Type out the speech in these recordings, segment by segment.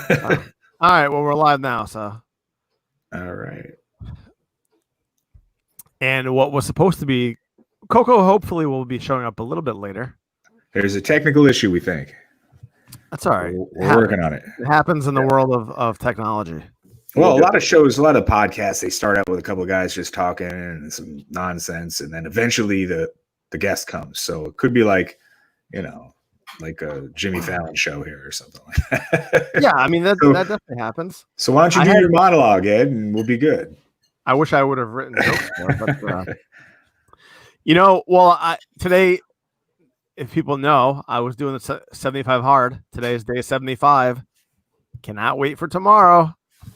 All right. Well, we're live now. So, All right. and what was supposed to be Koko hopefully will be showing up a little bit later. There's a technical issue, we think. That's all right. We're working on it. It happens in the world of technology. Well, a lot of shows, a lot of podcasts, they start out with a couple of guys just talking and some nonsense, and then eventually the guest comes. So it could be like, like a Jimmy Fallon show here or something like that. Yeah, I mean that definitely happens. So why don't you do your monologue, Ed, and we'll be good. I wish I would have written jokes more, but today, if people know, I was doing the 75 hard. Today is day 75. Cannot wait for tomorrow.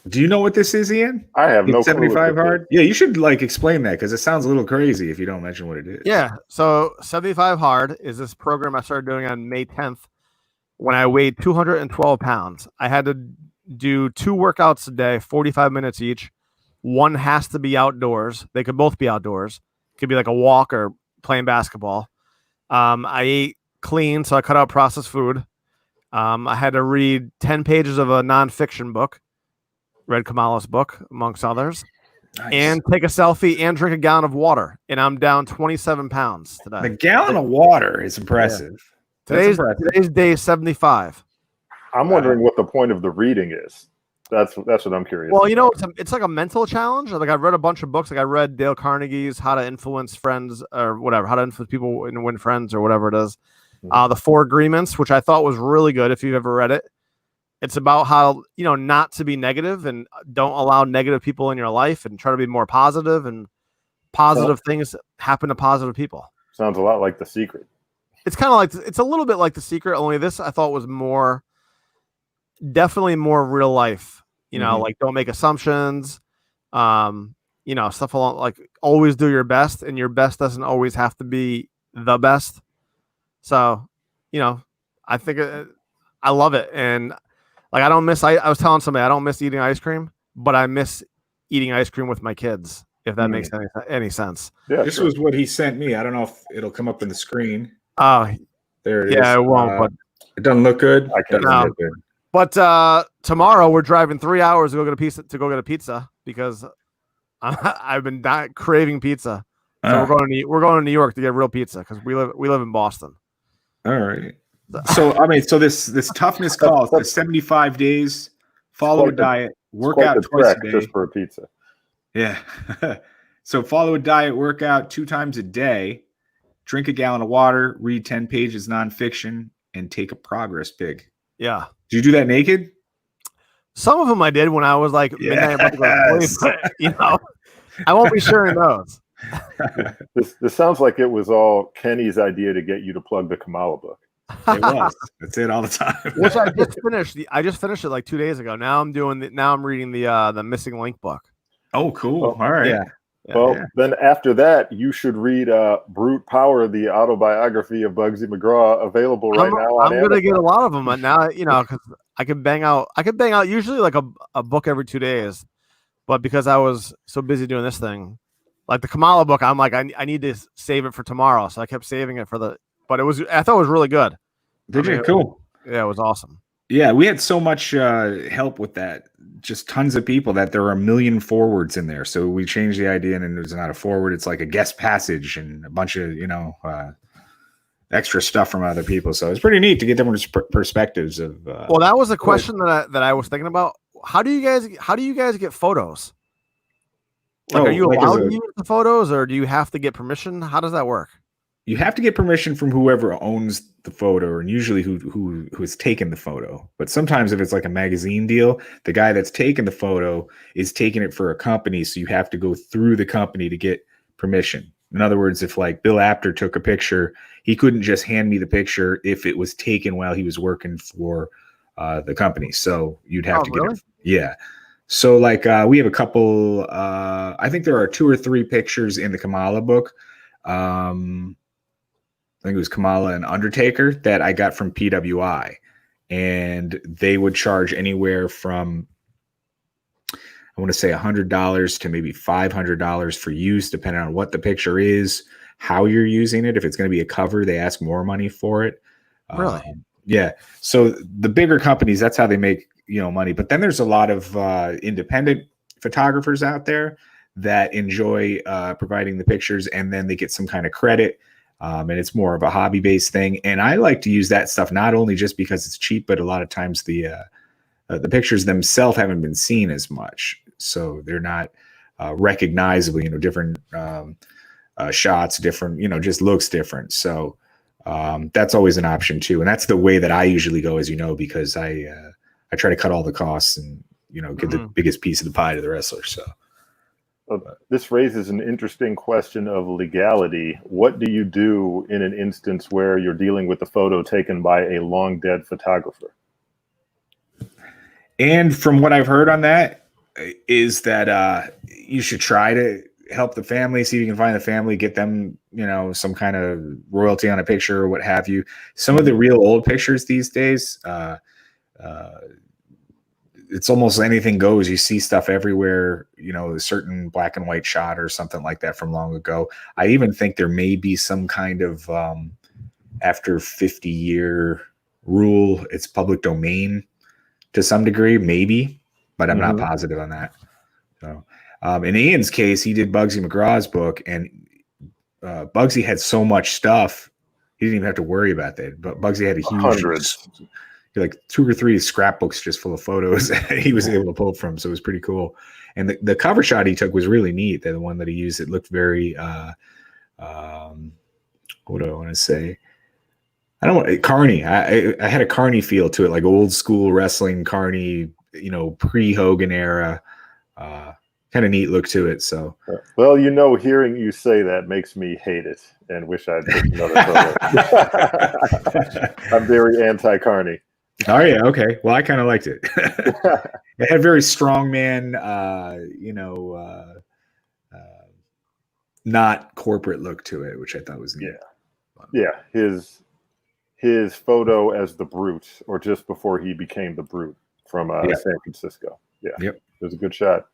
Do you know what this is, Ian? I have no 75 hard. Yeah, you should explain that because it sounds a little crazy if you don't mention what it is. Yeah, so 75 hard is this program I started doing on May 10th when I weighed 212 pounds. I had to do 2 workouts a day, 45 minutes each. One has to be outdoors. They could both be outdoors. It could be like a walk or playing basketball. I ate clean, so I cut out processed food. I had to read 10 pages of a nonfiction book. Read Kamala's book, amongst others. Nice. And take a selfie and drink a gallon of water. And I'm down 27 pounds today. The gallon of water is impressive. Yeah. Today's day 75. I'm wondering what the point of the reading is. That's what I'm curious. Well, it's like a mental challenge. Like I've read a bunch of books. Like I read Dale Carnegie's How to Influence Friends or whatever, How to Influence People and Win Friends or whatever it is. The 4 Agreements, which I thought was really good if you've ever read it. It's about how, not to be negative and don't allow negative people in your life and try to be more positive, and positive things happen to positive people. Sounds a lot like The Secret. It's kind of like, it's a little bit like The Secret, only this I thought was definitely more real life, like don't make assumptions, stuff along like always do your best, and your best doesn't always have to be the best. So, I think I love it. And like, I was telling somebody I don't miss eating ice cream, but I miss eating ice cream with my kids, if that makes any sense. Yeah, this was what he sent me. I don't know if it'll come up in the screen. Oh, there it is. Yeah, it won't, but it doesn't look good. But tomorrow we're driving 3 hours to go get a pizza because I've been craving pizza. So we're going to New York to get real pizza because we live in Boston. All right. So this toughness call, the 75 days, follow a diet, work out twice a day. Just for a pizza. Yeah. So follow a diet, workout 2 times a day, drink a gallon of water, read 10 pages nonfiction, and take a progress pic. Yeah. Did you do that naked? Some of them I did when I was like midnight about to go to sleep, but, I won't be sharing those. This sounds like it was all Kenny's idea to get you to plug the Kamala book. It was. That's it all the time. Which I just finished. I just finished it like 2 days ago. Now I'm reading the Missing Link book. Oh, cool. All right. Yeah. Then after that, you should read Brute Power, the autobiography of Bugsy McGraw, available right now on Amazon. I'm gonna get a lot of them now, because I can bang out usually like a book every 2 days, but because I was so busy doing this thing, like the Kamala book, I'm like I need to save it for tomorrow, so I kept saving it but I thought it was really good. Did you? Cool. Yeah, it was awesome. Yeah, we had so much help with that. Just tons of people that there are 1 million forwards in there. So we changed the idea, and it's not a forward. It's like a guest passage and a bunch of, extra stuff from other people. So it's pretty neat to get different perspectives of. Well, that was a question that I was thinking about. How do you guys get photos? Like, are you allowed to use the photos, or do you have to get permission? How does that work? You have to get permission from whoever owns the photo, and usually who has taken the photo. But sometimes if it's like a magazine deal, the guy that's taken the photo is taking it for a company, so you have to go through the company to get permission. In other words, if like Bill Apter took a picture, he couldn't just hand me the picture if it was taken while he was working for the company. So you'd have to get it. Yeah. So like we have a couple, I think there are 2 or 3 pictures in the Kamala book. I think it was Kamala and Undertaker that I got from PWI, and they would charge anywhere from, I want to say $100 to maybe $500 for use, depending on what the picture is, how you're using it. If it's going to be a cover, they ask more money for it. Really? Yeah. So the bigger companies, that's how they make money. But then there's a lot of independent photographers out there that enjoy providing the pictures, and then they get some kind of credit. And it's more of a hobby-based thing. And I like to use that stuff not only just because it's cheap, but a lot of times the pictures themselves haven't been seen as much, so they're not recognizable. Different shots, different, just looks different. So that's always an option too. And that's the way that I usually go, as you know, because I try to cut all the costs and give the biggest piece of the pie to the wrestler. So. This raises an interesting question of legality. What do you do in an instance where you're dealing with a photo taken by a long dead photographer? And from what I've heard on that is that you should try to help the family, see if you can find the family, get them, some kind of royalty on a picture or what have you. Some of the real old pictures these days, it's almost anything goes. You see stuff everywhere, a certain black and white shot or something like that from long ago. I even think there may be some kind of after 50-year rule, it's public domain to some degree, maybe, but I'm not positive on that. So in Ian's case, he did Bugsy McGraw's book, and Bugsy had so much stuff, he didn't even have to worry about that. But Bugsy had a huge hundreds. Like 2 or 3 scrapbooks just full of photos that he was able to pull from. So it was pretty cool. And the cover shot he took was really neat. The one that he used, it looked very, what do I want to say? I don't want Carney. I had a Carney feel to it, like old school wrestling Carney, pre-Hogan era, kind of neat look to it. So, well, hearing you say that makes me hate it and wish I'd picked another photo. I'm very anti-Carney. Oh yeah, okay. Well, I kind of liked it. It had a very strong man, not corporate look to it, which I thought was neat. Yeah. His photo as the Brute, or just before he became the Brute from San Francisco. Yeah, yep. It was a good shot.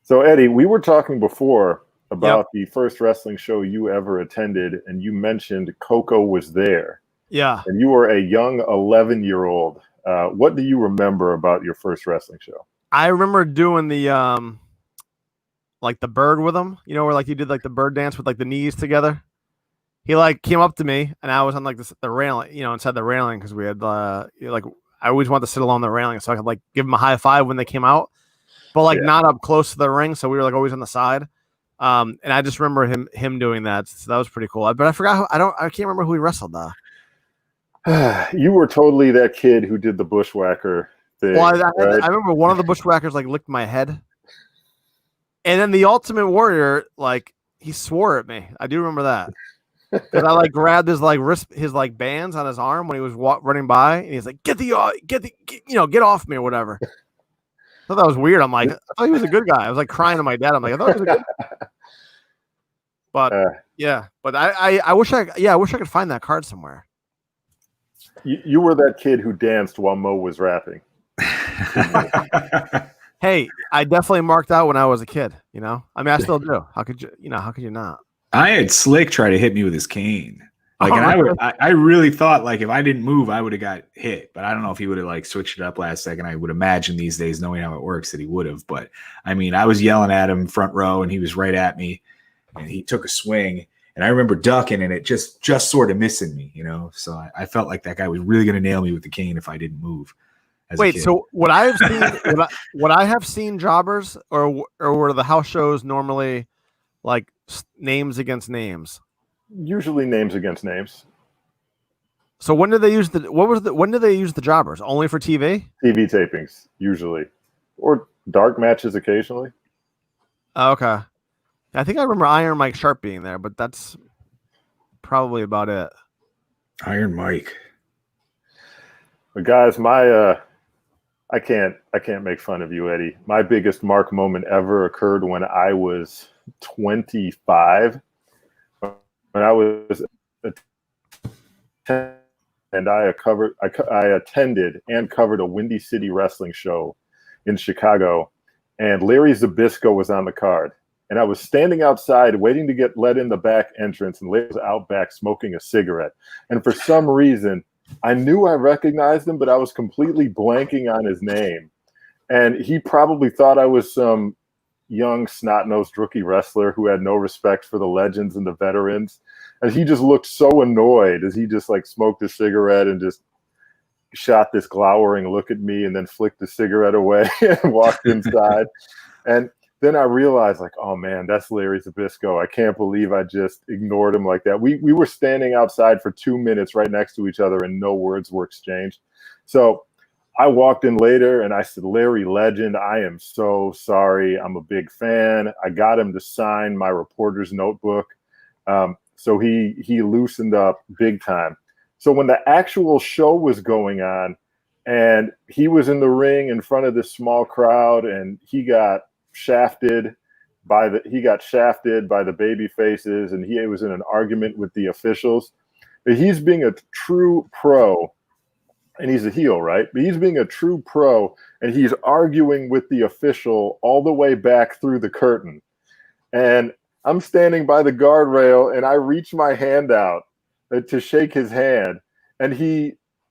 So Eddie, we were talking before about the first wrestling show you ever attended, and you mentioned Koko was there. Yeah. And you were a young 11-year-old. What do you remember about your first wrestling show? I remember doing the like the bird with him, where like you did like the bird dance with like the knees together. He like came up to me, and I was on like the railing, inside the railing, because we had like I always wanted to sit along the railing so I could like give him a high five when they came out, but like not up close to the ring, so we were like always on the side. And I just remember him doing that, so that was pretty cool. But I forgot I can't remember who he wrestled though. You were totally that kid who did the bushwhacker thing. Well, right? I remember one of the bushwhackers like licked my head, and then the Ultimate Warrior like he swore at me. I do remember that because I like grabbed his like wrist, his like bands on his arm when he was running by, and he's like, "Get off me" or whatever. I thought that was weird. I'm like, I thought he was a good guy. I was like crying to my dad. I'm like, I thought he was a good guy. But but I wish I could find that card somewhere. You were that kid who danced while Mo was rapping. Hey, I definitely marked out when I was a kid. I mean, I still do. How could you? How could you not? I had Slick try to hit me with his cane. I really thought like if I didn't move, I would have got hit. But I don't know if he would have like switched it up last second. I would imagine these days, knowing how it works, that he would have. But I mean, I was yelling at him front row, and he was right at me, and he took a swing. And I remember ducking, and it just sort of missing me, So I felt like that guy was really going to nail me with the cane if I didn't move. Wait, so would I have seen would I have seen jobbers, or were the house shows normally like names against names? Usually names against names. So when did they use when did they use the jobbers? Only for TV? TV tapings, usually, or dark matches occasionally. Okay. I think I remember Iron Mike Sharp being there, but that's probably about it. Iron Mike. But guys, I can't make fun of you, Eddie. My biggest Mark moment ever occurred when I was 25. When I was and I attended and covered a Windy City wrestling show in Chicago, and Larry Zbyszko was on the card. And I was standing outside waiting to get let in the back entrance, and Larry was out back smoking a cigarette. And for some reason, I knew I recognized him, but I was completely blanking on his name. And he probably thought I was some young snot-nosed rookie wrestler who had no respect for the legends and the veterans. And he just looked so annoyed as he just like smoked a cigarette and just shot this glowering look at me and then flicked the cigarette away and walked inside. And then I realized, like, oh man, that's Larry Zbyszko. I can't believe I just ignored him like that. We were standing outside for 2 minutes right next to each other and no words were exchanged. So I walked in later and I said, Larry Legend, I am so sorry. I'm a big fan. I got him to sign my reporter's notebook. So he loosened up big time. So when the actual show was going on and he was in the ring in front of this small crowd and he got shafted by the baby faces and he was in an argument with the officials. He's being a true pro and he's a heel, right? But he's being a true pro and he's arguing with the official all the way back through the curtain. And I'm standing by the guardrail and I reach my hand out to shake his hand. And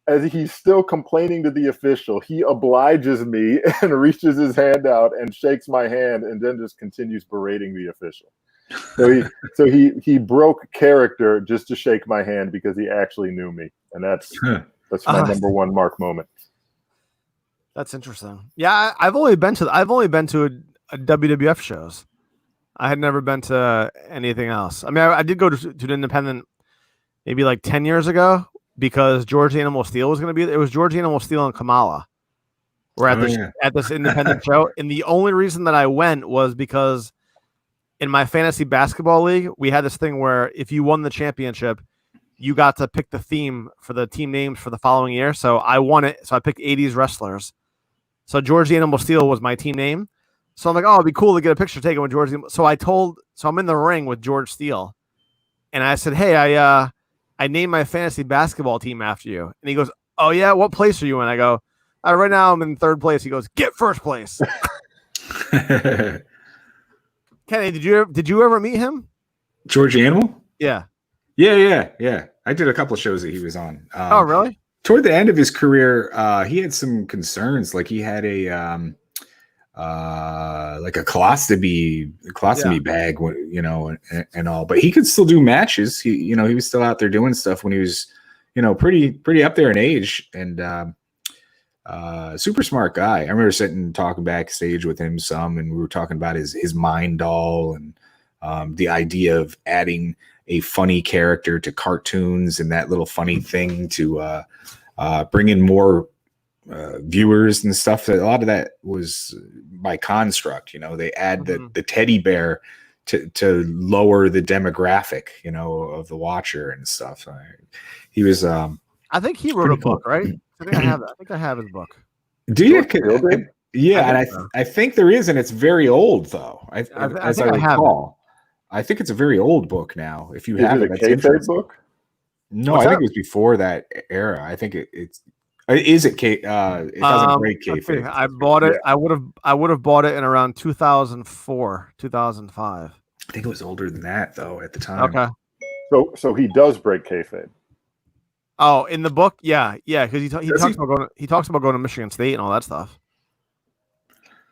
as he's still complaining to the official, he obliges me and reaches his hand out and shakes my hand and then just continues berating the official. So he broke character just to shake my hand because he actually knew me. And that's my number one Mark moment. That's interesting. Yeah, I've only been to a WWF shows. I had never been to anything else. I mean, I did go to an independent maybe like 10 years ago because George Animal Steel was going to be there. It was George Animal Steel and Kamala were at this independent show. And the only reason that I went was because in my fantasy basketball league, we had this thing where if you won the championship, you got to pick the theme for the team names for the following year. So I won it. So I picked 80s wrestlers. So George the Animal Steel was my team name. So I'm like, oh, it'd be cool to get a picture taken with George. So I'm in the ring with George Steele. And I said, hey, I named my fantasy basketball team after you. And he goes, oh yeah, what place are you in? I go, right now I'm in third place. He goes, get first place. Kenny, did you ever meet him? George Animal? Yeah. Yeah. I did a couple of shows that he was on. Oh, really? Toward the end of his career, he had some concerns. Like he had a like a colostomy bag, and all. But he could still do matches. He was still out there doing stuff when he was, pretty up there in age, and super smart guy. I remember sitting and talking backstage with him some, and we were talking about his mind doll and the idea of adding a funny character to cartoons and that little funny thing to bring in more viewers and stuff. A lot of that was by construct. They add the teddy bear to lower the demographic, of the watcher and stuff. He was. I think he wrote a book, right? I think I have his book. Do you? Yeah, and I think there is, and it's very old though. As I recall. I think it's a very old book now. If you have it, that's a book. No, I think it was before that era. I think it's. Is it? It doesn't break kayfabe. I bought it. Yeah. I would have bought it in around 2004, 2005. I think it was older than that though at the time. Okay. So he does break kayfabe. Oh, in the book, yeah, because he talks about going to Michigan State and all that stuff.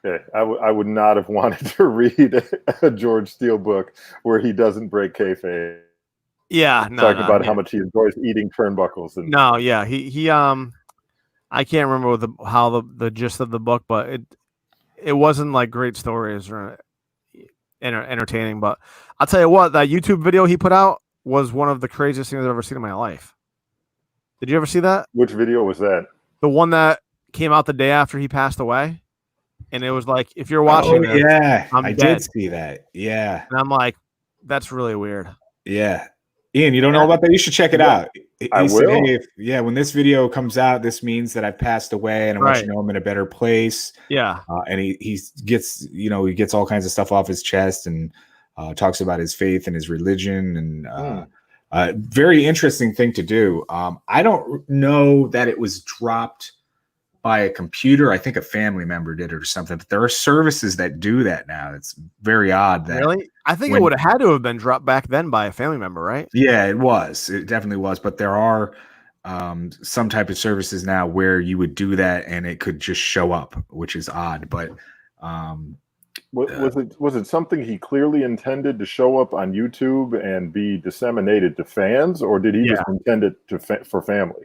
Yeah, I would not have wanted to read a George Steele book where he doesn't break kayfabe. Yeah, talking about how much he enjoys eating turnbuckles. He I can't remember how the gist of the book, but it wasn't like great stories or entertaining. But I'll tell you what, that YouTube video he put out was one of the craziest things I've ever seen in my life. Did you ever see that? Which video was that? The one that came out the day after he passed away. And it was like, if you're watching this, I did see that. Yeah. And I'm like, that's really weird. Yeah. Ian, you don't know about that? You should check it out. I will. Hey, when this video comes out, this means that I've passed away and I want you to know I'm in a better place. Yeah. And he gets all kinds of stuff off his chest and talks about his faith and his religion and very interesting thing to do. I don't know that it was dropped by a computer. I think a family member did it or something, but there are services that do that now. It's very odd. Really? I think it would have had to have been dropped back then by a family member, right? Yeah, it was. It definitely was. But there are some type of services now where you would do that and it could just show up, which is odd. But was it something he clearly intended to show up on YouTube and be disseminated to fans, or did he just intend it for family?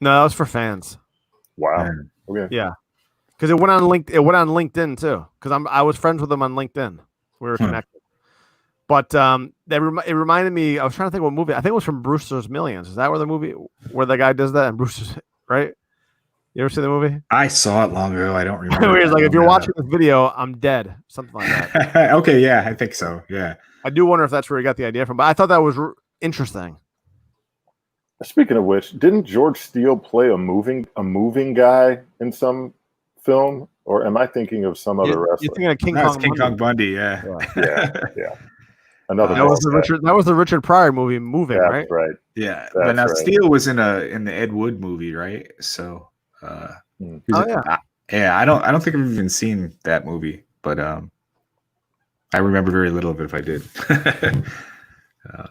No, that was for fans. Wow. Okay. Yeah, because it went on LinkedIn too. Because I was friends with him on LinkedIn. We were connected. But it reminded me. I was trying to think what movie. I think it was from Brewster's Millions. Is that where the guy does that? And Brewster's, right? You ever see the movie? I saw it long ago. I don't remember. Where he's like, if you're watching this video, I'm dead. Something like that. Okay, yeah, I think so. Yeah. I do wonder if that's where he got the idea from. But I thought that was interesting. Speaking of which, didn't George Steele play a moving guy in some film, or am I thinking of some other wrestler? You're thinking of King Kong Bundy. Yeah. Another. That was the Richard Pryor movie, Moving, That's right? Right. Yeah, but now Steele was in the Ed Wood movie, right? So, I don't think I've even seen that movie, but I remember very little of it if I did.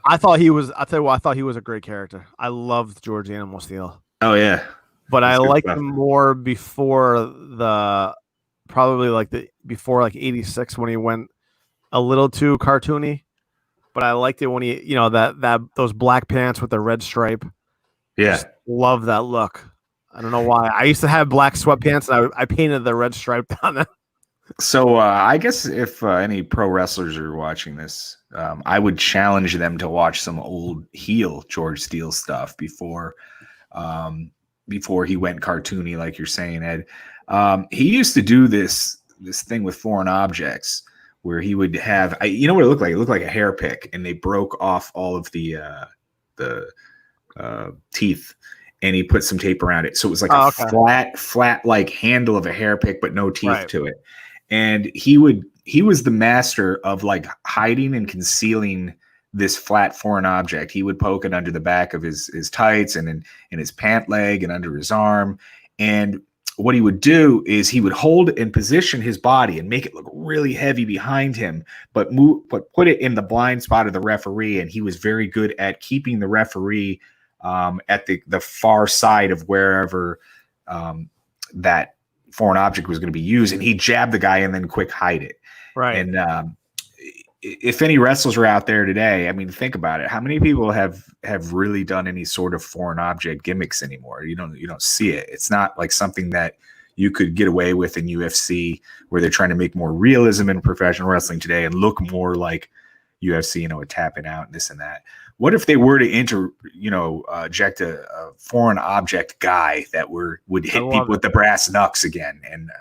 I thought he was. I'll tell you what. I thought he was a great character. I loved George Animal Steele. Oh yeah, but I liked him more before before '86 when he went a little too cartoony. But I liked it when he, those black pants with the red stripe. Yeah, just love that look. I don't know why. I used to have black sweatpants, and I painted the red stripe on them. So I guess if any pro wrestlers are watching this, I would challenge them to watch some old heel George Steele stuff before he went cartoony, like you're saying, Ed. He used to do this thing with foreign objects where he would have, you know what it looked like? It looked like a hair pick, and they broke off all of the teeth, and he put some tape around it. So it was like a flat like handle of a hair pick, but no teeth to it. And he was the master of like hiding and concealing this flat foreign object. He would poke it under the back of his tights and in his pant leg and under his arm. And what he would do is he would hold and position his body and make it look really heavy behind him, but put it in the blind spot of the referee. And he was very good at keeping the referee at the far side of wherever that foreign object was going to be used. And he'd jab the guy and then quick hide it. Right. And if any wrestlers are out there today, I mean, think about it. How many people have really done any sort of foreign object gimmicks anymore? You don't see it. It's not like something that you could get away with in UFC, where they're trying to make more realism in professional wrestling today and look more like UFC, with tapping out and this and that. What if they were to eject a foreign object guy that would hit people with the brass knucks again? And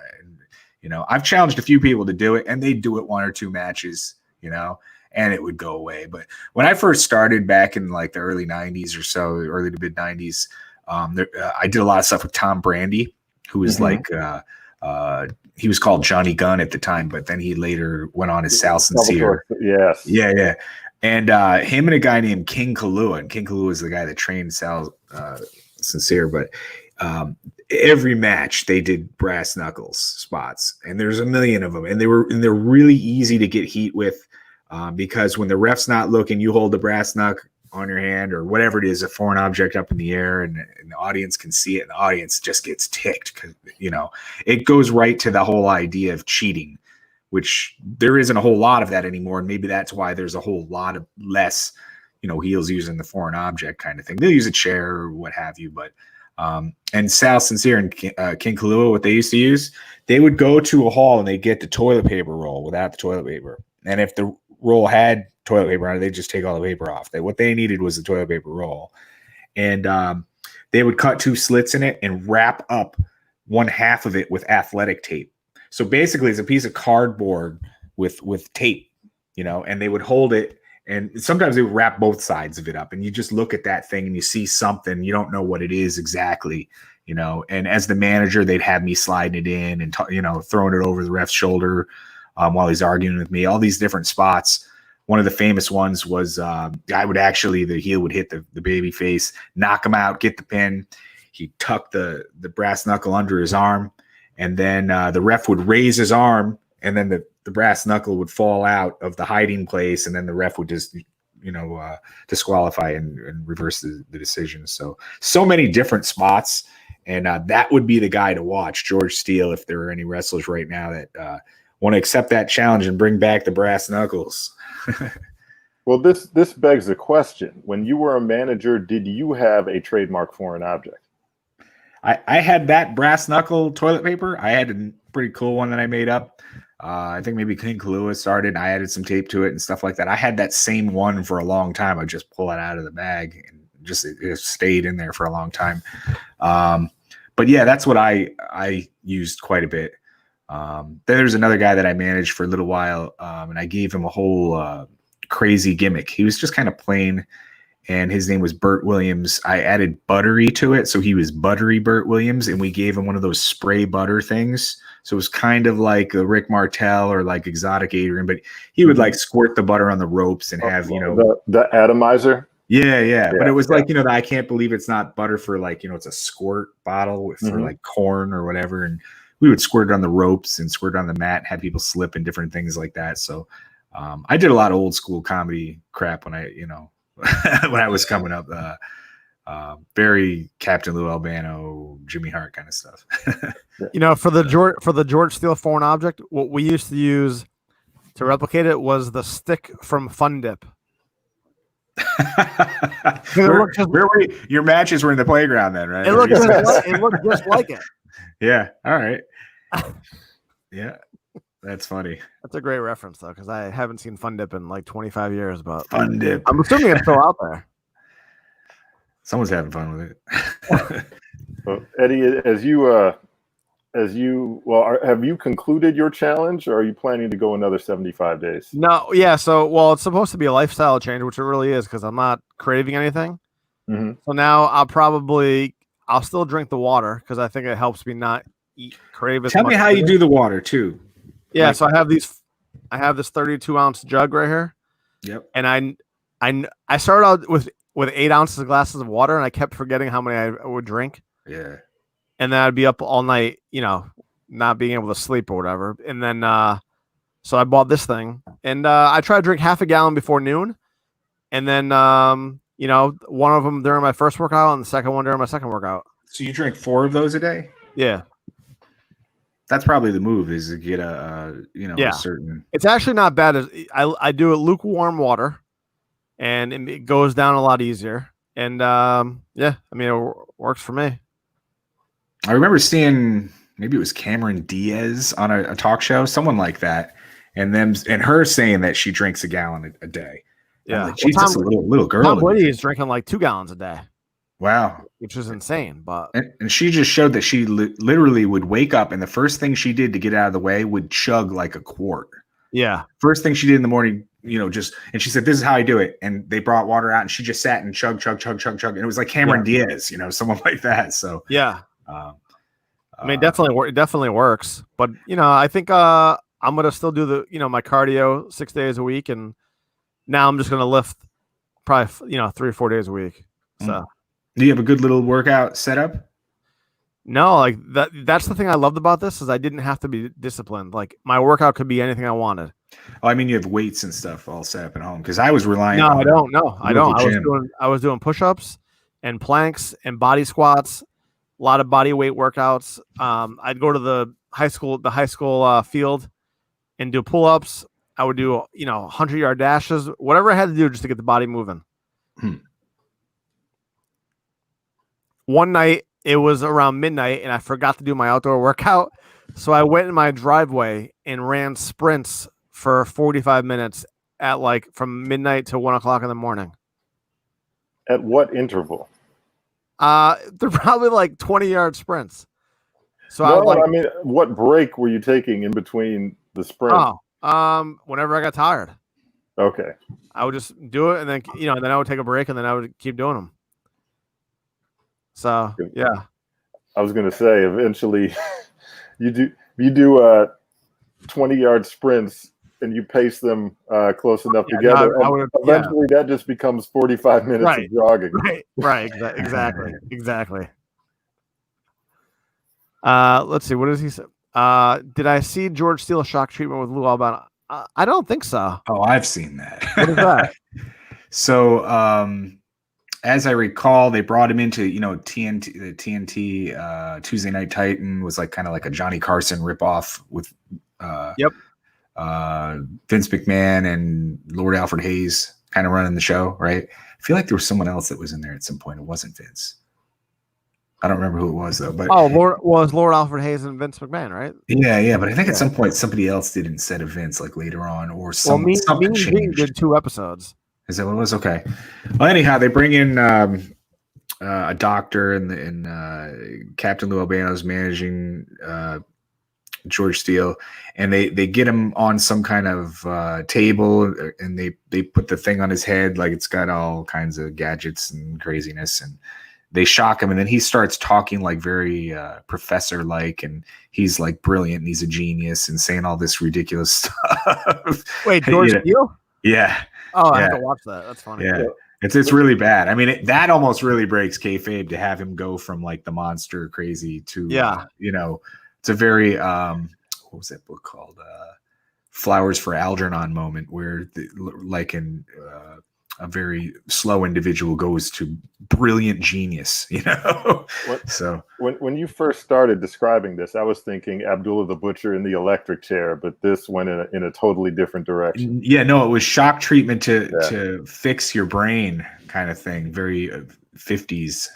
I've challenged a few people to do it, and they'd do it one or two matches, and it would go away. But when I first started back in like the early 90s or so, early to mid 90s, I did a lot of stuff with Tom Brandy, who was he was called Johnny Gunn at the time, but then he later went on as Sal Sincere. Yes. Yeah. And him and a guy named King Kalua, and King Kalua is the guy that trained Sal Sincere, but every match they did brass knuckles spots, and there's a million of them, and they're really easy to get heat with, because when the ref's not looking, you hold the brass knuck on your hand or whatever it is, a foreign object up in the air, and the audience can see it, and the audience just gets ticked because it goes right to the whole idea of cheating, which there isn't a whole lot of that anymore, and maybe that's why there's a whole lot of less heels using the foreign object kind of thing. They'll use a chair or what have you, but and Sal Sincere and King Kalua, what they used to use, they would go to a hall and they get the toilet paper roll without the toilet paper. And if the roll had toilet paper on it, they'd just take all the paper off. What they needed was the toilet paper roll. And they would cut 2 slits in it and wrap up one half of it with athletic tape. So basically it's a piece of cardboard with tape, and they would hold it. And sometimes they would wrap both sides of it up, and you just look at that thing and you see something, you don't know what it is exactly, and as the manager, they'd have me sliding it in and, throwing it over the ref's shoulder while he's arguing with me, all these different spots. One of the famous ones was the heel would hit the baby face, knock him out, get the pin. He'd tuck the brass knuckle under his arm, and then the ref would raise his arm, and then the brass knuckle would fall out of the hiding place, and then the ref would just disqualify and reverse the decision. So many different spots. And that would be the guy to watch, George Steele, if there are any wrestlers right now that want to accept that challenge and bring back the brass knuckles. Well, this begs the question. When you were a manager, did you have a trademark foreign object? I had that brass knuckle toilet paper. I had a pretty cool one that I made up. I think maybe King Kahlua started. I added some tape to it and stuff like that. I had that same one for a long time. I just pull it out of the bag and just it stayed in there for a long time. But yeah, that's what I used quite a bit. Then there's another guy that I managed for a little while, and I gave him a whole crazy gimmick. He was just kind of plain, and his name was Burt Williams. I added buttery to it, so he was Buttery Burt Williams, and we gave him one of those spray butter things. So it was kind of like a Rick Martel or like Exotic Adrian, but he would like squirt the butter on the ropes and have, the atomizer. Yeah. But it was like, I can't believe it's not butter for like, it's a squirt bottle for like corn or whatever. And we would squirt it on the ropes and squirt it on the mat and have people slip and different things like that. So I did a lot of old school comedy crap when I, when I was coming up. Very Captain Lou Albano, Jimmy Hart kind of stuff. For the George Steele foreign object, what we used to use to replicate it was the stick from Fun Dip. Your matches were in the playground then, right? It looked just like it. Yeah. All right. Yeah. That's funny. That's a great reference though, because I haven't seen Fun Dip in like 25 years, but Fun Dip. I'm assuming it's still out there. Someone's having fun with it. Well, Eddie, have you concluded your challenge, or are you planning to go another 75 days? No, yeah. So, it's supposed to be a lifestyle change, which it really is, because I'm not craving anything. Mm-hmm. So now I'll still drink the water because I think it helps me not crave as much. Tell me how you do the water too. Yeah, so I have this 32-ounce jug right here. Yep. And I started out with 8 ounces of glasses of water, and I kept forgetting how many I would drink. Yeah. And then I'd be up all night, not being able to sleep or whatever. And then, so I bought this thing, and I tried to drink half a gallon before noon. And then, one of them during my first workout and the second one during my second workout. So you drink 4 of those a day? Yeah. That's probably the move, is to get a certain. It's actually not bad. I do it lukewarm water, and it goes down a lot easier. And it works for me. I remember seeing, maybe it was Cameron Diaz on a talk show, someone like that, and her saying that she drinks a gallon a day. Yeah, like, she's just a little girl. Tom Brady is drinking like 2 gallons a day. Wow, which is insane. But and she just showed that she literally would wake up, and the first thing she did to get out of the way would chug like a quart. Yeah, first thing she did in the morning, and she said, "This is how I do it." And they brought water out, and she just sat and chug, and it was like Cameron Diaz, someone like that. So yeah. It definitely works, but I think I'm gonna still do the my cardio 6 days a week, and now I'm just gonna lift probably 3 or 4 days a week. So, do you have a good little workout setup? No, like that's the thing I loved about this is I didn't have to be disciplined. Like my workout could be anything I wanted. Oh, I mean, you have weights and stuff all set up at home, because I was relying. No, I don't. No, I don't. I was doing push-ups and planks and body squats. A lot of body weight workouts. I'd go to the high school field and do pull-ups. I would do 100-yard dashes, whatever I had to do just to get the body moving. One night it was around midnight and I forgot to do my outdoor workout, so I went in my driveway and ran sprints for 45 minutes at from midnight to 1 o'clock in the morning. At what interval? They're probably like 20-yard sprints. So what break were you taking in between the sprint? Whenever I got tired. Okay. I would just do it, and then then I would take a break, and then I would keep doing them. So yeah. I was gonna say eventually you do 20-yard sprints and you pace them close enough together. Eventually that just becomes 45 minutes of jogging. Right. Exactly. Let's see. What does he say? Did I see George Steele shock treatment with Lou Albano? I don't think so. Oh, I've seen that. What is that? So as I recall, they brought him into, TNT. The TNT Tuesday Night Titan was like kind of like a Johnny Carson ripoff with Yep. Vince McMahon and Lord Alfred Hayes kind of running the show, right? I feel like there was someone else that was in there at some point. It wasn't Vince. I don't remember who it was though. But Lord Alfred Hayes and Vince McMahon, right? yeah. But I think at some point somebody else did instead of Vince, like later on, or something changed. Did 2 episodes. Is that what it was? Okay. Well, anyhow, they bring in a doctor and Captain Lou Albano's managing George Steele, and they get him on some kind of table, and they put the thing on his head, like it's got all kinds of gadgets and craziness, and they shock him, and then he starts talking like very professor-like, and he's like brilliant, and he's a genius, and saying all this ridiculous stuff. Wait, George Steele? Yeah. Oh, I have to watch that. That's funny. Yeah. It's really bad. I mean, that almost really breaks kayfabe to have him go from like the monster crazy to, it's a very, what was that book called? Flowers for Algernon moment, where a very slow individual goes to brilliant genius, So when you first started describing this, I was thinking Abdullah the Butcher in the electric chair, but this went in a totally different direction. Yeah, no, it was shock treatment to fix your brain kind of thing. Very 50s,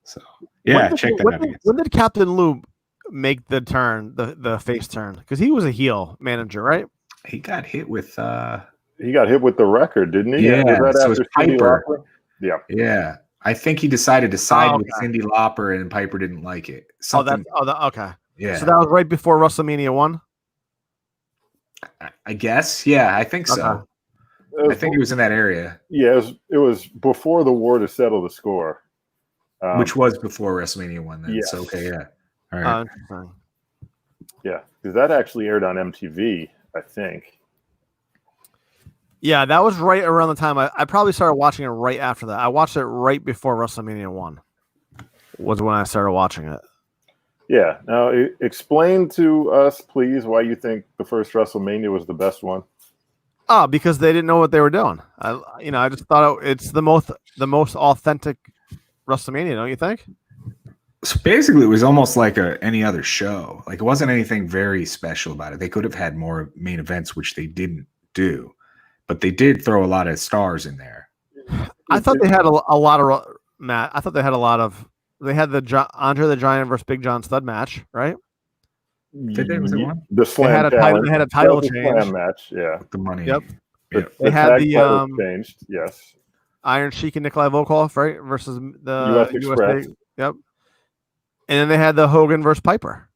So yeah, check that out. When did Captain Lou make the turn, the face turn? Because he was a heel manager, right? He got hit with the record, didn't he? Yeah, so it was Piper. Yeah. I think he decided to side with Cyndi Lauper, and Piper didn't like it. Okay. Yeah. So that was right before WrestleMania 1? I guess. Yeah, I think so. I think it was in that area. Yeah, it was before the war to settle the score. Which was before WrestleMania 1 then. Yes. So, okay, yeah. All right. Yeah, because that actually aired on MTV, I think. Yeah, that was right around the time I probably started watching it right after that. I watched it right before WrestleMania 1 was when I started watching it. Yeah. Now, explain to us, please, why you think the first WrestleMania was the best one. Oh, because they didn't know what they were doing. I just thought it's the most authentic WrestleMania, don't you think? So basically, it was almost like any other show. Like, it wasn't anything very special about it. They could have had more main events, which they didn't do. But they did throw a lot of stars in there. I thought they had a lot of Matt. I thought they had a lot of. They had the Andre the Giant versus Big John Studd match, right? Did they? Was it one? The slam. They had a title change. Slam match. Yeah. With the money. Yep. They had the changed. Yes. Iron Sheik and Nikolai Volkov, right, versus the U.S. Express. Yep. And then they had the Hogan versus Piper.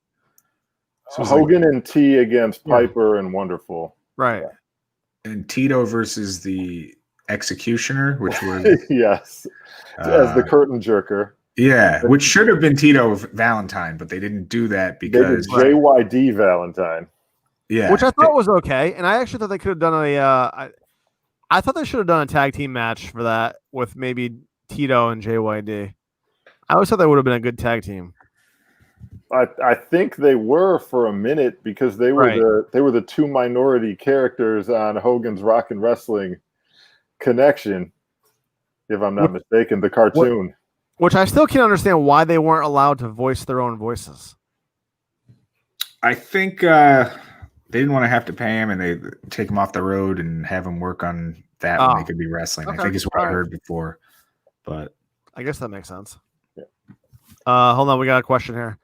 So Hogan and T against Piper and Wonderful. Right. And Tito versus the Executioner, which was yes, as the curtain jerker. Yeah, which should have been Tito Valentine, but they didn't do that because JYD Valentine. Yeah, which I thought was okay, and I actually thought they could have done I thought they should have done a tag team match for that with maybe Tito and JYD. I always thought that would have been a good tag team. I think they were for a minute because they were the two minority characters on Hogan's Rock and Wrestling Connection, if I'm not mistaken, the cartoon. Which I still can't understand why they weren't allowed to voice their own voices. I think they didn't want to have to pay him, and they take him off the road and have him work on that when they could be wrestling. Okay. I think is what I heard before, but I guess that makes sense. Yeah. Hold on, we got a question here.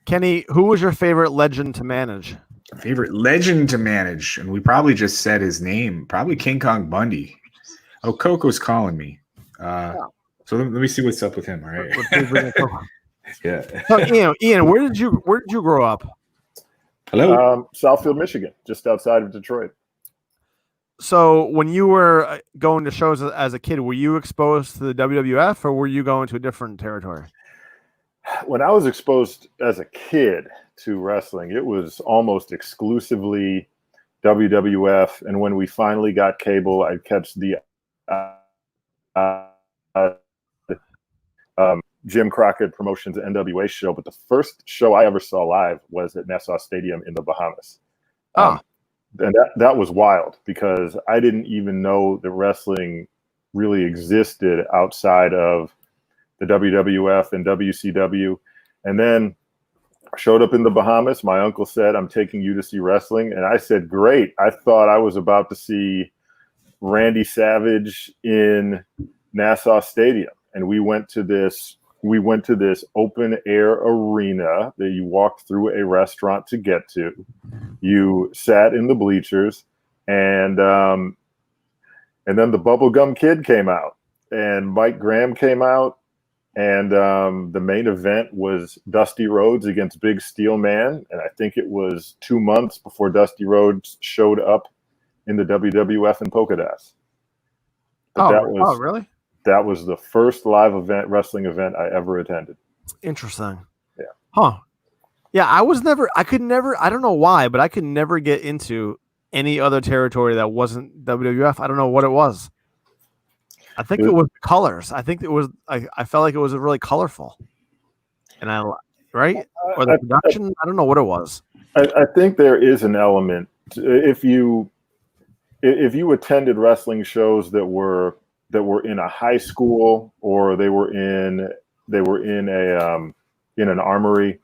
Kenny, who was your favorite legend to manage? Favorite legend to manage, and we probably just said his name. Probably King Kong Bundy. Oh, Koko's calling me. So let me see what's up with him. All right. Yeah. So, Ian, where did you grow up? Hello. Southfield, Michigan, just outside of Detroit. So when you were going to shows as a kid, were you exposed to the WWF, or were you going to a different territory? When I was exposed as a kid to wrestling, it was almost exclusively WWF. And when we finally got cable, I'd catch the Jim Crockett Promotions NWA show. But the first show I ever saw live was at Nassau Stadium in the Bahamas. And that was wild because I didn't even know that wrestling really existed outside of the WWF and WCW. And then I showed up in the Bahamas. My uncle said, I'm taking you to see wrestling. And I said, great. I thought I was about to see Randy Savage in Nassau Stadium. And we went to this open air arena that you walked through a restaurant to get to. You sat in the bleachers, and then the Bubblegum Kid came out, and Mike Graham came out, and the main event was Dusty Rhodes against Big Steel Man, and I think it was 2 months before Dusty Rhodes showed up in the WWF in Polka Dots. Oh, really? That was the first live wrestling event I ever attended. Interesting. Yeah. Huh. Yeah, I don't know why, but I could never get into any other territory that wasn't WWF. I don't know what it was. I think it was colors. I think it was, I felt like it was really colorful. And right? Or the production, I don't know what it was. I think there is an element. If you attended wrestling shows that were in a high school or they were in an armory,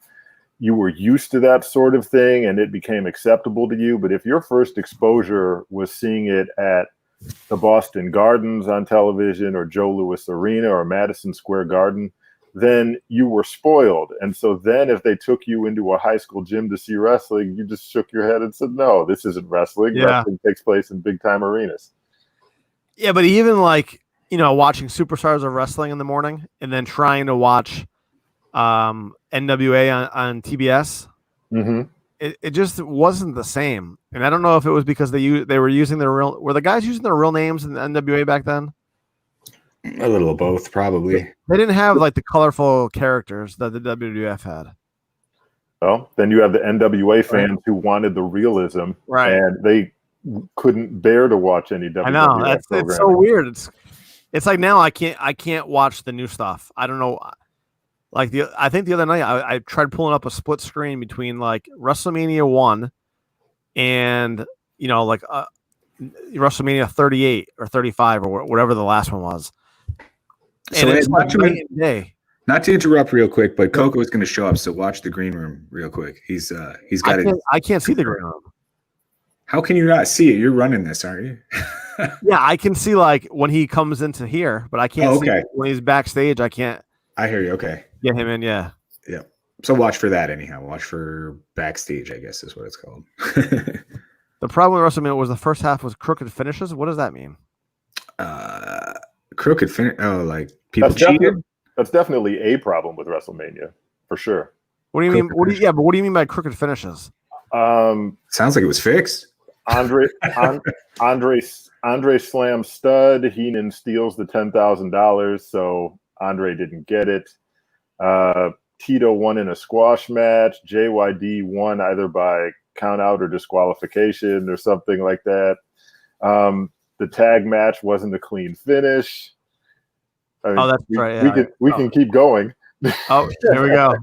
you were used to that sort of thing and it became acceptable to you. But if your first exposure was seeing it at the Boston Gardens on television or Joe Louis Arena or Madison Square Garden, then you were spoiled. And so then if they took you into a high school gym to see wrestling, you just shook your head and said, no, this isn't wrestling. Yeah. Wrestling takes place in big time arenas. Yeah, but even watching Superstars of Wrestling in the morning and then trying to watch NWA on TBS, Mm-hmm. it just wasn't the same. And I don't know if it was because they were using were the guys using their real names in the NWA back then? A little of both, probably. They didn't have the colorful characters that the WWF had. Well, then you have the NWA fans who wanted the realism, right? And they couldn't bear to watch any WWF. I know it's so weird. It's like now I can't watch the new stuff. I don't know. I think the other night I tried pulling up a split screen between WrestleMania 1 and WrestleMania 38 or 35 or whatever the last one was. So and it's not to interrupt real quick, but Koko is going to show up. So watch the green room real quick. He's got it. I can't see the green room. How can you not see it? You're running this, aren't you? Yeah, I can see when he comes into here, but I can't see when he's backstage. I can't. I hear you. Okay. Get him in. Yeah. Yeah. So watch for that anyhow. Watch for backstage, I guess is what it's called. The problem with WrestleMania was the first half was crooked finishes. What does that mean? Crooked finish. Oh, like people cheated. That's definitely a problem with WrestleMania for sure. What do you mean? What do you mean by crooked finishes? Sounds like it was fixed. Andre slams stud. Heenan steals the $10,000, so Andre didn't get it. Tito won in a squash match. JYD won either by count out or disqualification or something like that. The tag match wasn't a clean finish. I mean, that's right. Yeah, we can keep going. Oh, here we go.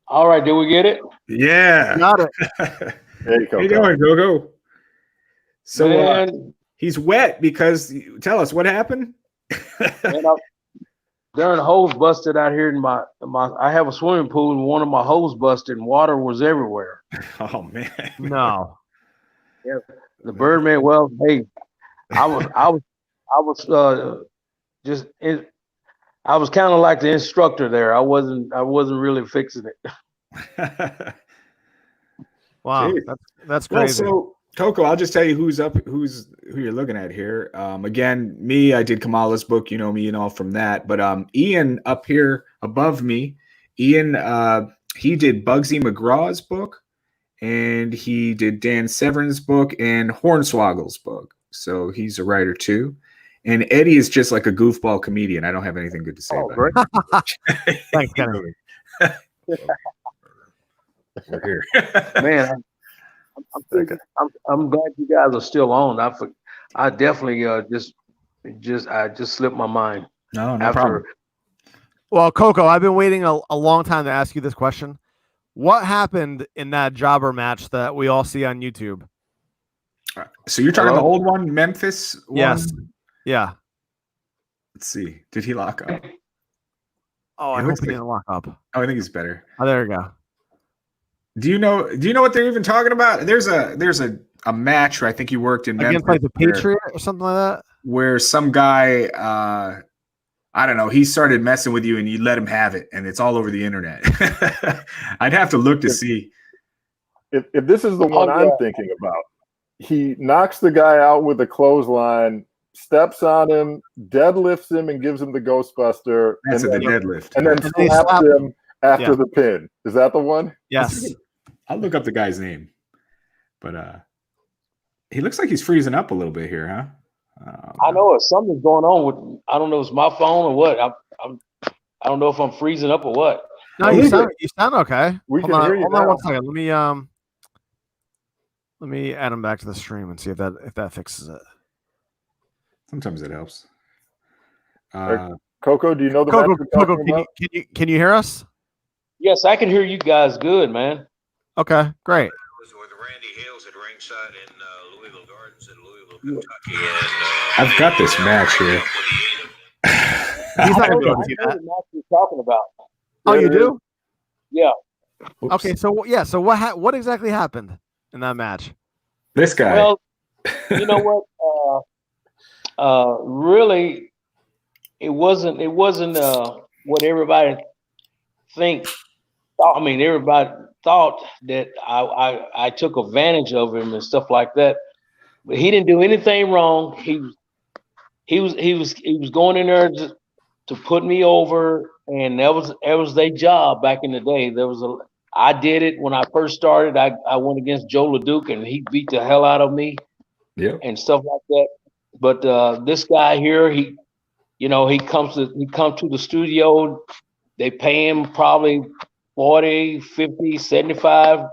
All right, did we get it? Yeah, got it. There you go. How you doing, Go? So he's wet because tell us what happened. During the hose busted out here in my I have a swimming pool and one of my hose busted and water was everywhere. Oh man. No. Yeah. The Birdman, well, hey, I was kind of like the instructor there. I wasn't really fixing it. Wow, that's crazy. Well, so Koko, I'll just tell you who you're looking at here. Again, me, I did Kamala's book, you know me and all from that. But Ian up here above me, Ian, he did Bugsy McGraw's book, and he did Dan Severn's book and Hornswoggle's book. So he's a writer too. And Eddie is just like a goofball comedian. I don't have anything good to say about him. Thanks, Kenny. We're here. Man, I'm glad you guys are still on. I definitely just slipped my mind. No problem. Well, Koko, I've been waiting a long time to ask you this question. What happened in that jobber match that we all see on YouTube? So you're talking the old one, Memphis one? Yes. Yeah. Let's see. Did he lock up? Oh, I hope he didn't lock up. Oh, I think he's better. Oh, there we go. Do you know what they're even talking about? There's a match where I think you worked in against Memphis like the Patriot or something like that, where some guy, I don't know, he started messing with you and you let him have it, and it's all over the internet. I'd have to look to see. If this is the one I'm thinking about, he knocks the guy out with a clothesline, steps on him, deadlifts him, and gives him the Ghostbuster. That's the deadlift. And then slaps him after the pin. Is that the one? Yes. I'll look up the guy's name. But he looks like he's freezing up a little bit here, huh? I know something's going on with. I don't know if it's my phone or what. I don't know if I'm freezing up or what. No, you sound okay. We can hear you. Hold on one second. Let me add him back to the stream and see if that fixes it. Sometimes it helps. Coco, do you know the Coco, can you hear us? Yes, I can hear you guys good, man. Okay, great. With Randy Hales at ringside in Louisville Gardens in Louisville, Kentucky. And, I've got this match here. He's not going to be able I to see know that. the match you're talking about. Oh, you do? Yeah. Oops. Okay, so what exactly happened in that match? This guy. Well, you know what? Really, it wasn't what everybody thought. I mean, everybody thought that I took advantage of him and stuff like that. But he didn't do anything wrong. He was going in there to put me over, and that was their job back in the day. I did it when I first started. I went against Joe LeDuc, and he beat the hell out of me. Yep. And stuff like that. But this guy here, he comes to the studio. They pay him probably $40, $50,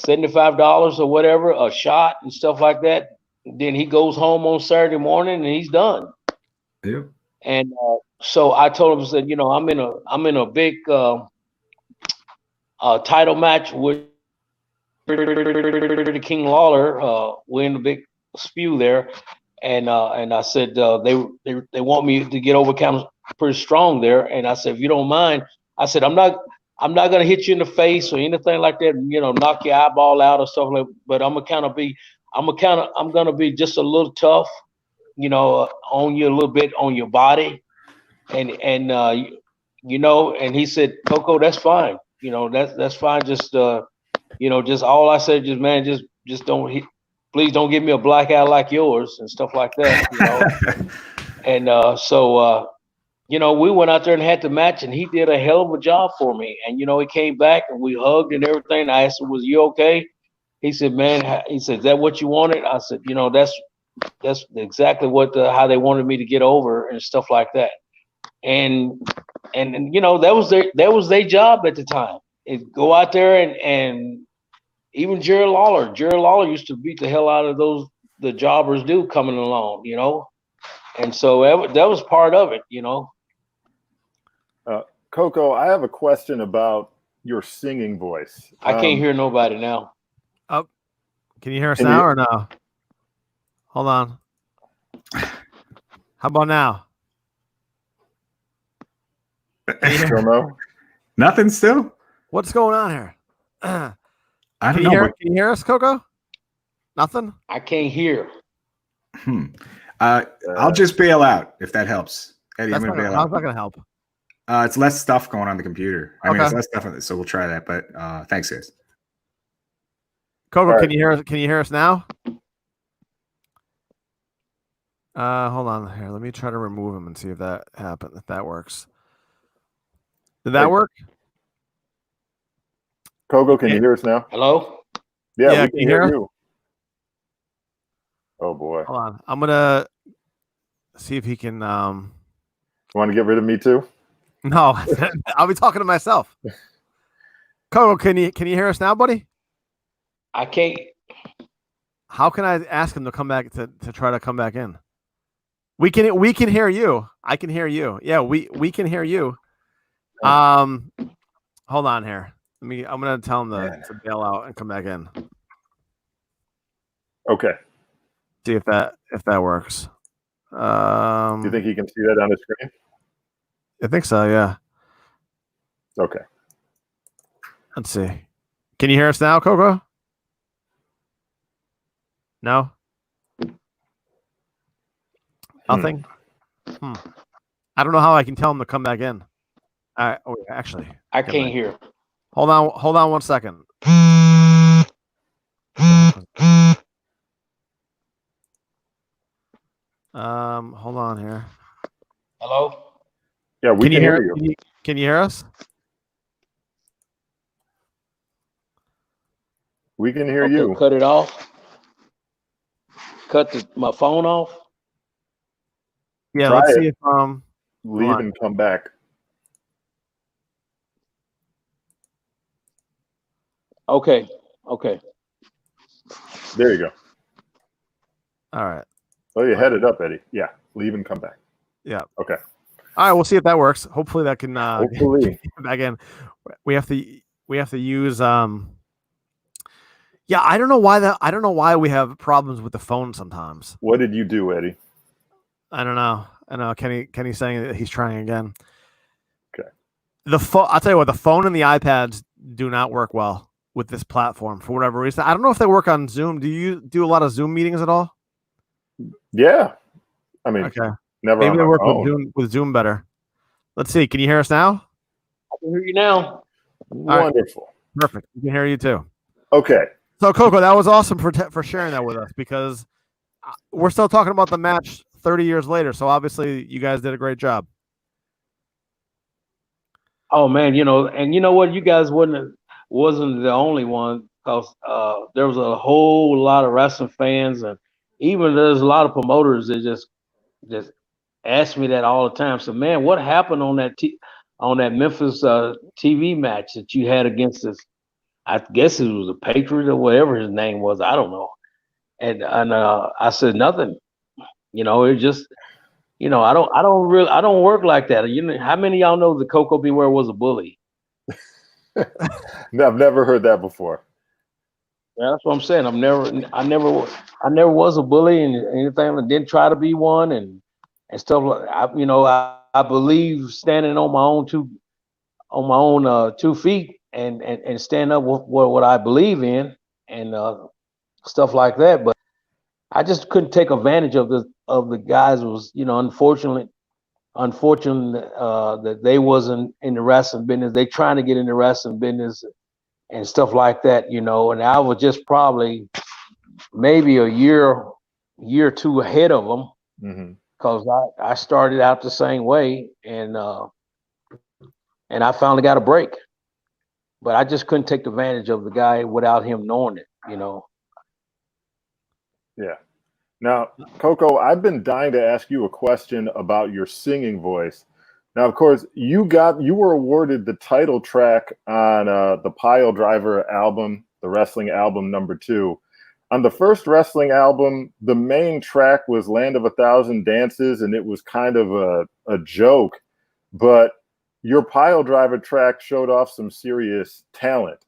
$75 or whatever a shot and stuff like that. Then he goes home on Saturday morning and he's done. Yep. And so I told him, I said, I'm in a big title match with King Lawler. We're in a big spew there, and I said they want me to get over kind of pretty strong there. And I said, if you don't mind, I said I'm not gonna hit you in the face or anything like that, knock your eyeball out or stuff like. But I'm gonna be just a little tough, on you a little bit on your body, and and he said, Koko, that's fine. That's fine. Just just all I said, just don't please don't give me a black eye like yours and stuff like that. And so we went out there and had the match, and he did a hell of a job for me. And he came back and we hugged and everything. I asked him, was you okay? He said, man, is that what you wanted? I said, that's exactly how they wanted me to get over and stuff like that. And that was their job at the time. Go out there and even Jerry Lawler used to beat the hell out of the jobbers do coming along, and so that was part of it, Koko, I have a question about your singing voice. I can't hear nobody now. Oh, can you hear us now or no? Hold on. How about now? Still no? Nothing still? What's going on here? I don't know. Can you hear us, Koko? Nothing? I can't hear. I'll just bail out if that helps. Eddie, I'm going to bail out. How's that going to help? It's less stuff going on the computer. I mean, Okay. it's less stuff on it, so we'll try that. But thanks, guys. Koko, All can you hear us? Can you hear us now? Hold on here. Let me try to remove him and see if that happened. If that works. Did that work? Koko, can you hear us now? Hello? Yeah, we can you hear us? you. Oh boy. Hold on. I'm gonna see if he can. Want to get rid of me too? No, I'll be talking to myself. Koko, can you hear us now, buddy? I can't. How can I ask him to come back to try to come back in? We can hear you. I can hear you. Yeah, we can hear you. Hold on here. I'm gonna tell him Man. to bail out and come back in. Okay. See if that works. Do you think he can see that on the screen? I think so. Yeah. Okay. Let's see. Can you hear us now, Koko? No. Nothing. I don't know how I can tell him to come back in. Actually, I can't hear. hold on 1 second. Hold on here. Hello? Yeah, we can hear you. Can you hear us? We can hear Okay, you. cut it off. Cut my phone off. Yeah, Try let's it. see if Leave and come back. Okay. There you go. all right. Oh, you headed up, Eddie. Yeah, leave and come back. Yeah. Okay. All right, we'll see if that works. Hopefully that can Hopefully. get back in. We have to use yeah, I don't know why we have problems with the phone sometimes. What did you do, Eddie? I don't know. I know Kenny's saying that he's trying again. Okay. I'll tell you what, the phone and the iPads do not work well with this platform for whatever reason. I don't know if they work on Zoom. Do you do a lot of Zoom meetings at all? Yeah. I mean, Okay. never Maybe on they my work own. with Zoom better. Let's see. Can you hear us now? I can hear you now. Wonderful. Right. Perfect. We can hear you too. Okay. So Koko, that was awesome for sharing that with us, because we're still talking about the match 30 years later. So obviously you guys did a great job. Oh man, and you know what? You guys wasn't the only one, because there was a whole lot of wrestling fans, and even there's a lot of promoters that just ask me that all the time. So man, what happened on that Memphis TV match that you had against us? I guess it was a Patriot or whatever his name was. I don't know. And I said nothing. It just I don't work like that. How many of y'all know that Koko Beware was a bully? No, I've never heard that before. Yeah, that's what I'm saying. I never was a bully and anything. I didn't try to be one and stuff like. I believe standing on my own 2 feet and stand up with what I believe in and stuff like that. But I just couldn't take advantage of the guys. Was unfortunate that they wasn't in the wrestling business. They trying to get in the wrestling business and stuff like that, and I was just probably maybe a year or two ahead of them, because I started out the same way, and I finally got a break, but I just couldn't take advantage of the guy without him knowing it. Yeah. Now, Koko, I've been dying to ask you a question about your singing voice. Now, of course, you were awarded the title track on the Pile Driver album, the wrestling album #2. On the first wrestling album, the main track was Land of a Thousand Dances, and it was kind of a joke. But your Pile Driver track showed off some serious talent.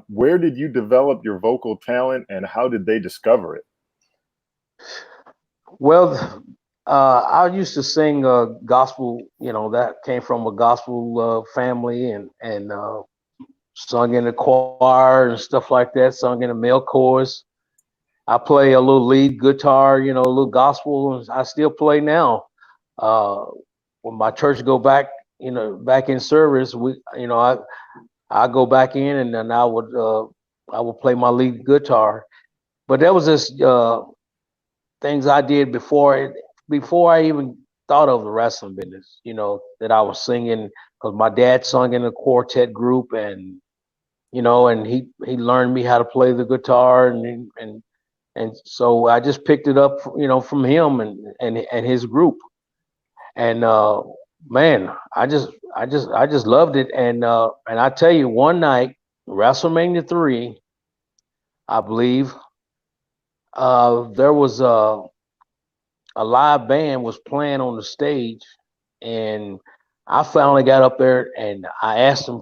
Where did you develop your vocal talent, and how did they discover it? Well, I used to sing gospel. That came from a gospel family, and sung in the choir and stuff like that. Sung in the male chorus. I play a little lead guitar, a little gospel. I still play now. When my church go back, back in service, I go back in and then I would play my lead guitar. But that was just things I did before I even thought of the wrestling business. That I was singing because my dad sung in a quartet group, and and he learned me how to play the guitar, and so I just picked it up, from him and his group, and man, I just loved it, and I tell you, one night, WrestleMania 3, I believe, there was a live band was playing on the stage, and I finally got up there and I asked them,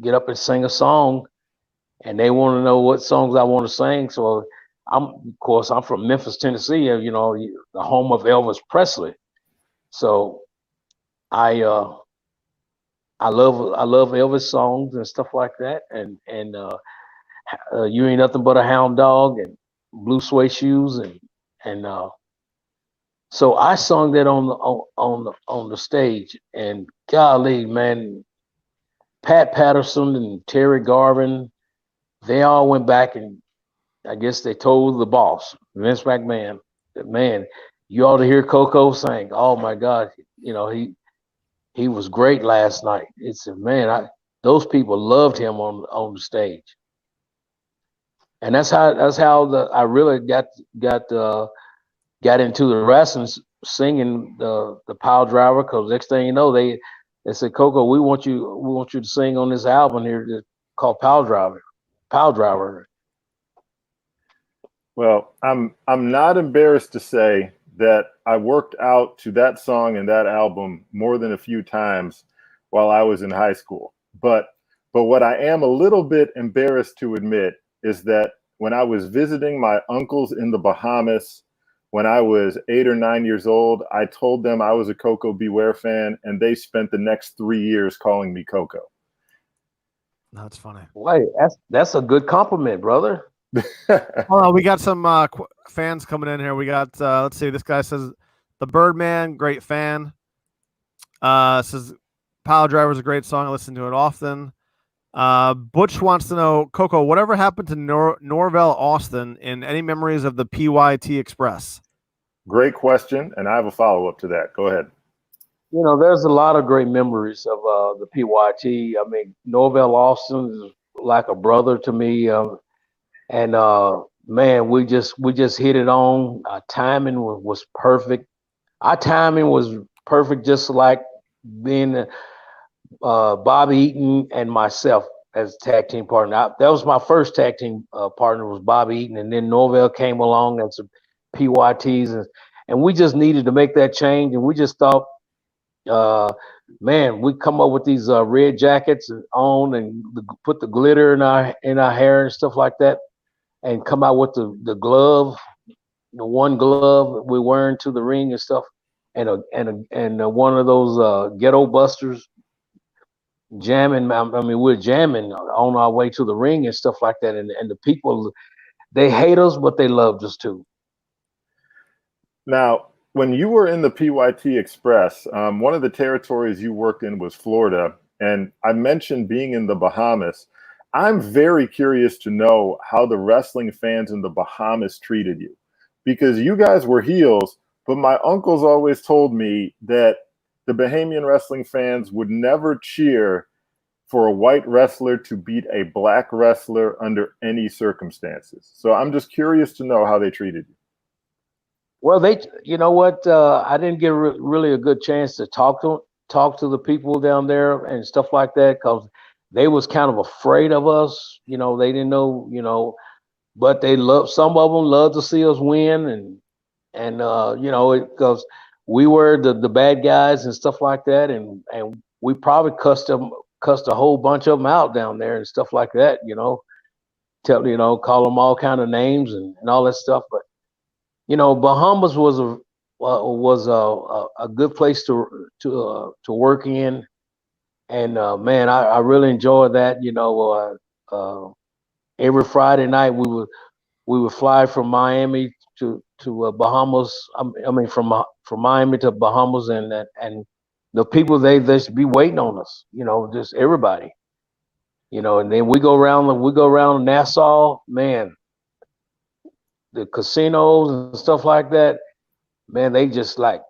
get up and sing a song, and they want to know what songs I want to sing. So of course, I'm from Memphis, Tennessee, the home of Elvis Presley. So I uh, I love Elvis songs and stuff like that, and you ain't nothing but a hound dog and blue suede shoes and so I sung that on the stage, and golly, man, Pat Patterson and Terry Garvin, they all went back and I guess they told the boss, Vince McMahon, that man, you ought to hear Koko sing. Oh my God, he was great last night. It's a man, those people loved him on the stage, and that's how I really got into the wrestling, singing the Pile Driver. Because next thing you know, they said, Coco, we want you to sing on this album here called Pile Driver. Pile Driver. Well, I'm not embarrassed to say that I worked out to that song and that album more than a few times while I was in high school. But what I am a little bit embarrassed to admit is that when I was visiting my uncles in the Bahamas when I was 8 or 9 years old, I told them I was a Koko Beware fan, and they spent the next 3 years calling me Koko. That's funny. Wait, that's a good compliment, brother. Hold on, we got some fans coming in here. We got let's see. This guy says the Birdman, great fan. Says Pile Driver is a great song. I listen to it often. Butch wants to know, Coco, whatever happened to Norvell Austin, and any memories of the PYT Express? Great question, and I have a follow-up to that. Go ahead. There's a lot of great memories of the PYT. I mean, Norvell Austin is like a brother to me. And man, we just hit it on. Our timing was perfect. Our timing was perfect, just like being Bobby Eaton and myself as tag team partner. That was my first tag team partner, was Bobby Eaton, and then Norvell came along as a PYTs, and we just needed to make that change, and we just thought, man, we come up with these red jackets on and put the glitter in our hair and stuff like that, and come out with the glove, the one glove we're wearing to the ring and stuff, and one of those ghetto busters jamming. I mean, we're jamming on our way to the ring and stuff like that, and the people, they hate us, but they loved us too. Now, when you were in the PYT Express, one of the territories you worked in was Florida, and I mentioned being in the Bahamas. I'm very curious to know how the wrestling fans in the Bahamas treated you, because you guys were heels, but my uncles always told me that the Bahamian wrestling fans would never cheer for a white wrestler to beat a black wrestler under any circumstances. So I'm just curious to know how they treated you. Well, you know what? I didn't get really a good chance to talk to the people down there and stuff like that, because they was kind of afraid of us. They didn't know. But some of them love to see us win, and because we were the bad guys and stuff like that, and we probably cussed a whole bunch of them out down there and stuff like that. Call them all kind of names and all that stuff. But Bahamas was a good place to work in, and man, I really enjoyed that. Every Friday night we would fly from Miami to Bahamas. I mean, from Miami to Bahamas, and the people, they just be waiting on us. Just everybody. And then we go around Nassau, man. The casinos and stuff like that, man, they just like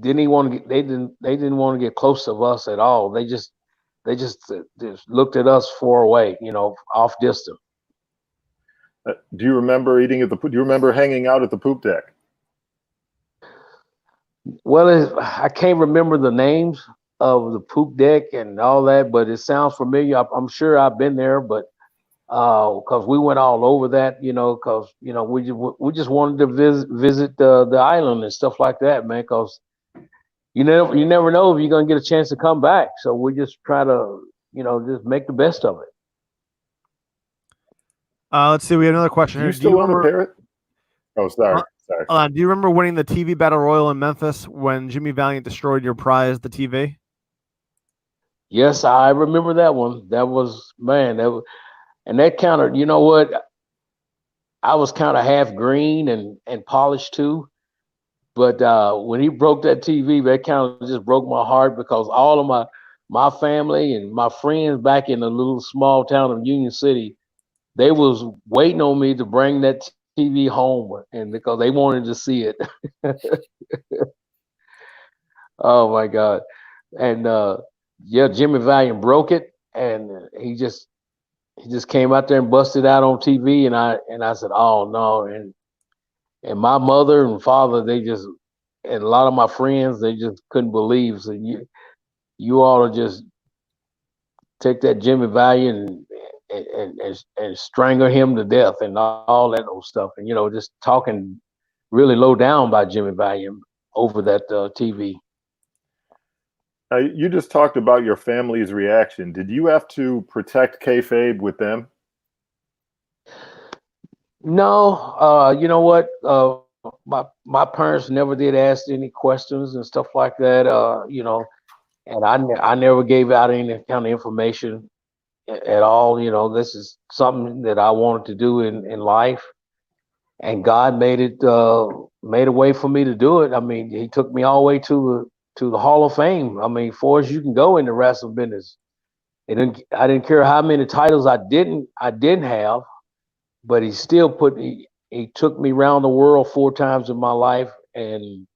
didn't even want to get. They didn't want to get close to us at all. They just looked at us far away, off distance. Do you remember do you remember hanging out at the poop deck? Well, I can't remember the names of the poop deck and all that, but it sounds familiar. I'm sure I've been there, but because we went all over that, because we just wanted to visit the island and stuff like that, man. Because you never know if you're gonna get a chance to come back. So we just try to just make the best of it. Let's see. We have another question Do here. you still own a parrot? Oh, sorry. Sorry. Do you remember winning the TV Battle Royal in Memphis when Jimmy Valiant destroyed your prize, the TV? Yes, I remember that one. That was, man, and that counted. You know what? I was kind of half green and polished too. But when he broke that TV, that kind of just broke my heart, because all of my family and my friends back in the little small town of Union City, they was waiting on me to bring that TV home, and because they wanted to see it. Oh my God. And yeah, Jimmy Valiant broke it, and he just came out there and busted out on TV, and I said, "Oh no." And my mother and father, and a lot of my friends, they just couldn't believe. So you ought to just take that Jimmy Valiant and strangle him to death and all that old stuff, and just talking really low down by Jimmy Valiant over that TV. You just talked about your family's reaction. Did you have to protect kayfabe with them? No, you know what? My parents never did ask any questions and stuff like that. And I never gave out any kind of information at all. This is something that I wanted to do in life, and God made a way for me to do it. I mean, He took me all the way to the Hall of Fame. I mean, far as you can go in the wrestling business. I didn't care how many titles I didn't have, but He still he took me around the world 4 times in my life and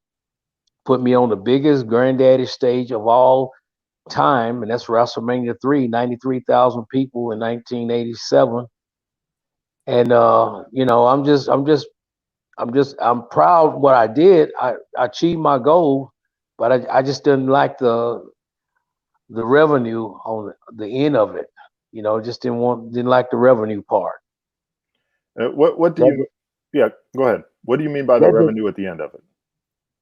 put me on the biggest granddaddy stage of all time, and that's WrestleMania 3, 93,000 people in 1987. And I'm proud of what I did. I achieved my goal, but I just didn't like the revenue on the end of it. Just didn't like the revenue part. What do you? Yeah, go ahead. What do you mean by the revenue at the end of it?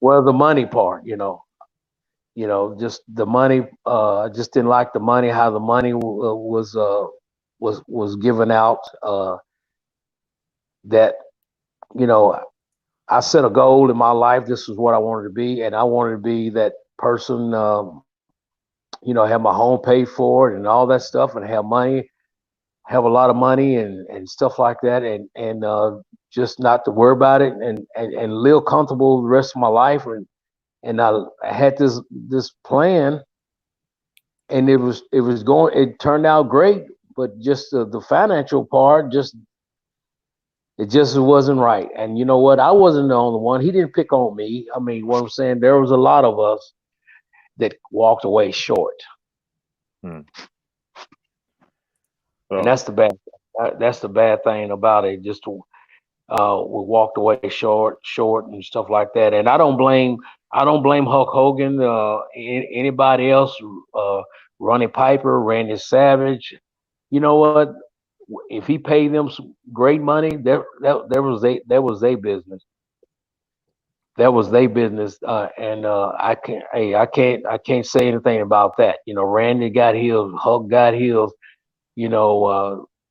Well, the money part. Just the money. I just didn't like the money. How the money was given out. That I set a goal in my life. This is what I wanted to be, and I wanted to be that person. Have my home paid for it and all that stuff, and have money, have a lot of money and stuff like that, and just not to worry about it, and live comfortable the rest of my life. And I had this plan, and it turned out great, but just the financial part it just wasn't right. And you know what? I wasn't the only one. He didn't pick on me. I mean, what I'm saying, there was a lot of us that walked away short. Oh. And that's the bad thing about it. Just we walked away short and stuff like that. And I don't blame Hulk Hogan, anybody else, Ronnie Piper, Randy Savage. You know what? If he paid them some great money, that was their business. That was their business, and I can't say anything about that. Randy got heels, Hulk got heels,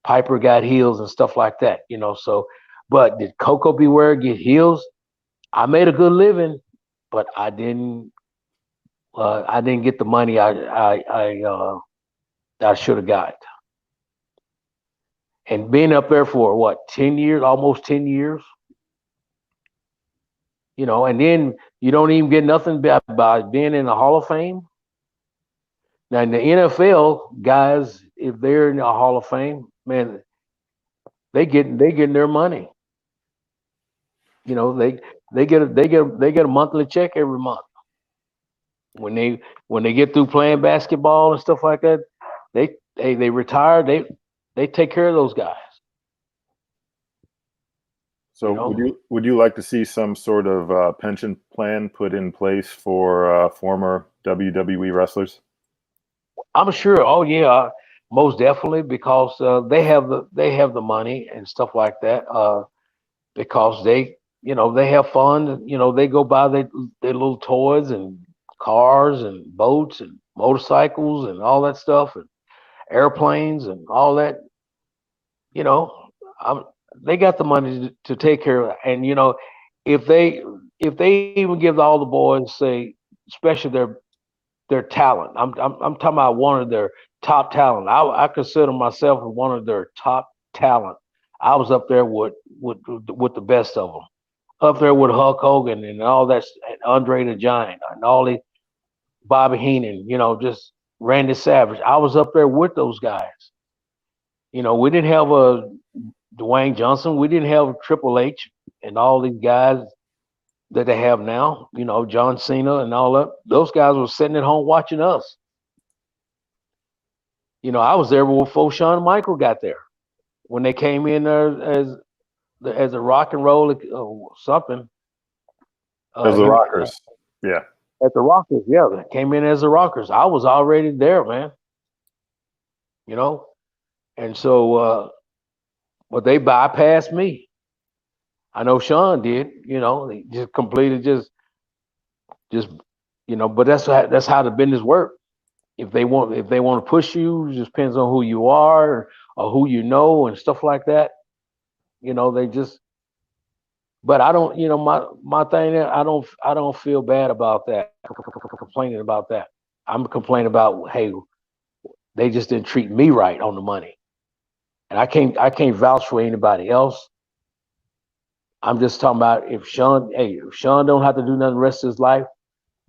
Piper got heels and stuff like that. So, but did Koko Beware get heels? I made a good living, but I didn't get the money I should have got. And being up there for what, 10 years, almost 10 years, and then you don't even get nothing by being in the Hall of Fame. Now in the NFL, guys, if they're in the Hall of Fame, man, they getting their money. They get a monthly check every month. When they get through playing basketball and stuff like that, they retire. They take care of those guys. So would you like to see some sort of pension plan put in place for former WWE wrestlers? I'm sure. Oh yeah, most definitely, because they have the money and stuff like that. Because they have fun. They go buy their little toys and cars and boats and motorcycles and all that stuff. airplanes and all that. You know, they got the money to take care of it. And you know, if they even give all the boys, say, especially their talent. I'm talking about one of their top talent. I consider myself one of their top talent. I was up there with the best of them. Up there with Hulk Hogan and all that, and Andre the Giant and all the Bobby Heenan, you know, just Randy Savage. I was up there with those guys. You know, we didn't have a Dwayne Johnson. We didn't have Triple H and all these guys that they have now. You know, John Cena and all that. Those guys were sitting at home watching us. You know, I was there before Shawn Michael got there when they came in there as a rock and roll something. As the Rockers, yeah. At the Rockers, yeah, they came in as the Rockers. I was already there, man. You know, and so, but they bypassed me. I know Sean did. You know, he just completed just you know. But that's how the business works. If they want to push you, it just depends on who you are or who you know and stuff like that. You know, they just. But I don't, you know, my thing. I don't feel bad about that. Complaining about that. I'm complaining about, hey, they just didn't treat me right on the money, and I can't vouch for anybody else. I'm just talking about if Sean don't have to do nothing the rest of his life,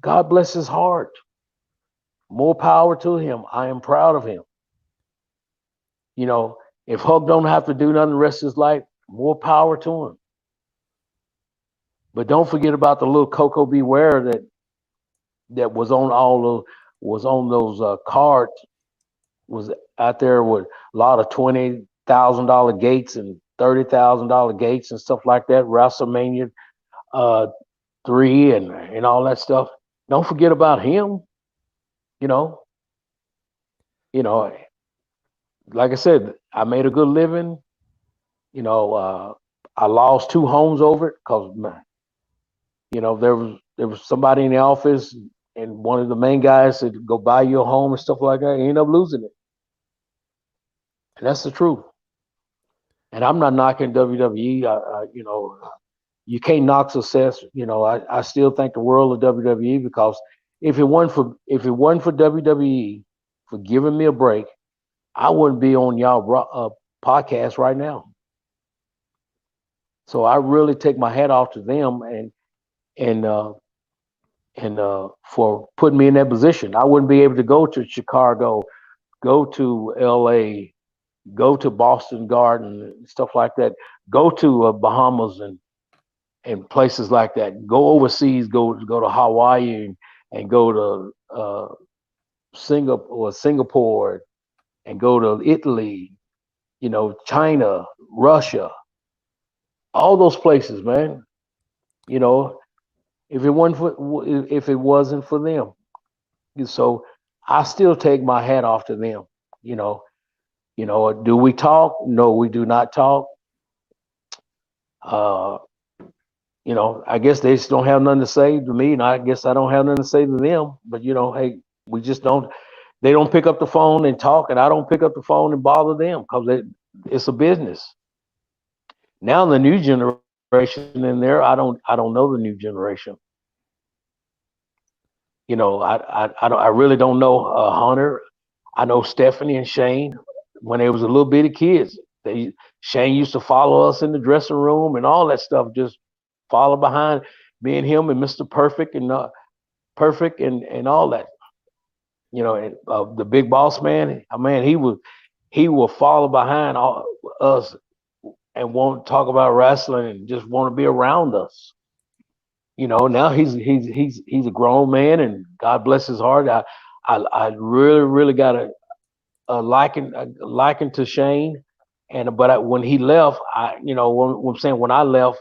God bless his heart. More power to him. I am proud of him. You know, if Hub don't have to do nothing the rest of his life, more power to him. But don't forget about the little Koko Ware that was on those cards, was out there with a lot of $20,000 gates and $30,000 gates and stuff like that. WrestleMania 3 and all that stuff. Don't forget about him. You know, like I said, I made a good living. You know, I lost 2 homes over it because, you know, there was somebody in the office and one of the main guys said, go buy your home and stuff like that. He ended up losing it. And that's the truth. And I'm not knocking WWE. You know, you can't knock success. You know, I still think the world of WWE because if it wasn't for WWE for giving me a break, I wouldn't be on y'all podcast right now. So I really take my hat off to them and for putting me in that position. I wouldn't be able to go to Chicago, go to LA, go to Boston Garden and stuff like that, go to Bahamas and places like that, go overseas, go to Hawaii and go to Singapore and go to Italy, you know, China, Russia, all those places, man. You know, if it wasn't for them, so I still take my hat off to them. You know, do we talk? No, we do not talk. You know, I guess they just don't have nothing to say to me, and I guess I don't have nothing to say to them. But you know, hey, we just don't. They don't pick up the phone and talk, and I don't pick up the phone and bother them because it's a business. Now the new generation in there, I don't know the new generation. You know, I really don't know Hunter. I know Stephanie and Shane when they was a little bitty kids. Shane used to follow us in the dressing room and all that stuff, just follow behind me and him and Mr. Perfect and all that. You know, and, the big boss man, he will follow behind us and won't talk about wrestling and just want to be around us. You know, now he's a grown man and God bless his heart. I really got a liking to Shane, but when he left, when I'm saying when I left,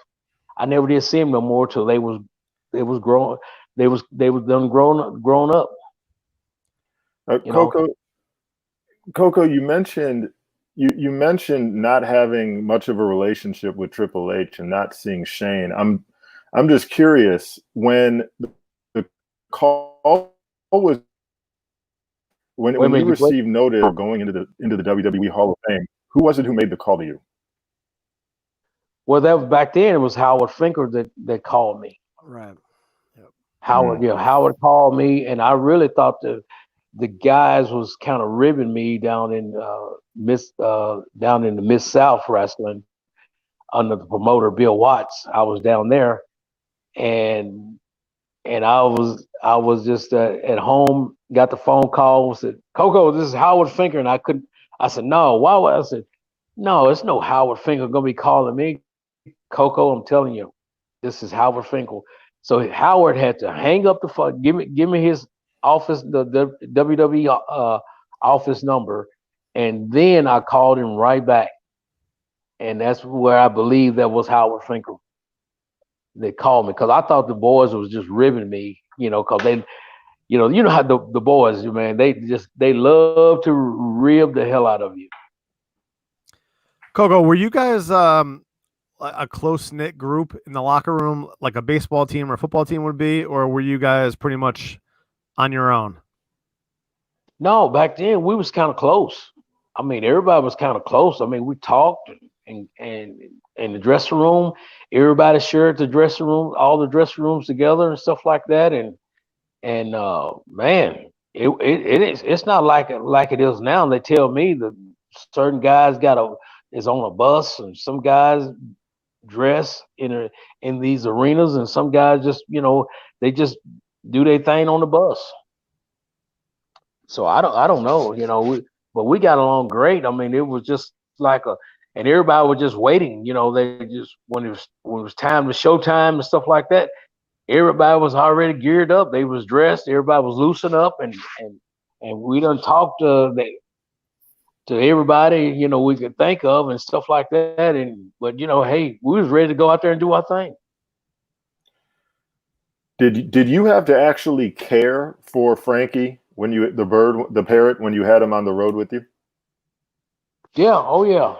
I never did see him no more till they was grown. They was done grown up. Koko, you mentioned not having much of a relationship with Triple H and not seeing Shane. I'm just curious, when the call was when Wait a you minute, received notice of going into the WWE Hall of Fame, who was it who made the call to you? well, that was back then. It was Howard Finker that called me. Right. Howard, Howard called me, and I really thought the guys was kind of ribbing me down in down in the Miss South wrestling under the promoter Bill Watts. I was down there, and I was just at home. Got the phone call. Said, "Koko, this is Howard Finker," and I couldn't. I said, "No, why would I?" said, "No, it's no Howard Finker gonna be calling me, Koko. I'm telling you, this is Howard Finkel." So Howard had to hang up the phone, give me his office, the WWE office number, and then I called him right back, and that's where I believe that was Howard Finkel. They called me because I thought the boys was just ribbing me, because they, you know how the boys, man, they love to rib the hell out of you. Koko, were you guys a close knit group in the locker room, like a baseball team or a football team would be, or were you guys pretty much on your own? No, back then we was kind of close. I mean, everybody was kind of close. I mean, we talked and in the dressing room, everybody shared the dressing room, all the dressing rooms together and stuff like that. And man, it's not like it is now. They tell me that certain guys is on a bus, and some guys dress in these arenas, and some guys just they just do their thing on the bus. So I don't know, but we got along great. I mean, it was just like and everybody was just waiting. They just when it was time to showtime and stuff like that, everybody was already geared up. They was dressed. Everybody was loosened up, and we done talked to everybody we could think of and stuff like that. But hey, we was ready to go out there and do our thing. Did you have to actually care for Frankie when the parrot, when you had him on the road with you? Yeah. Oh yeah.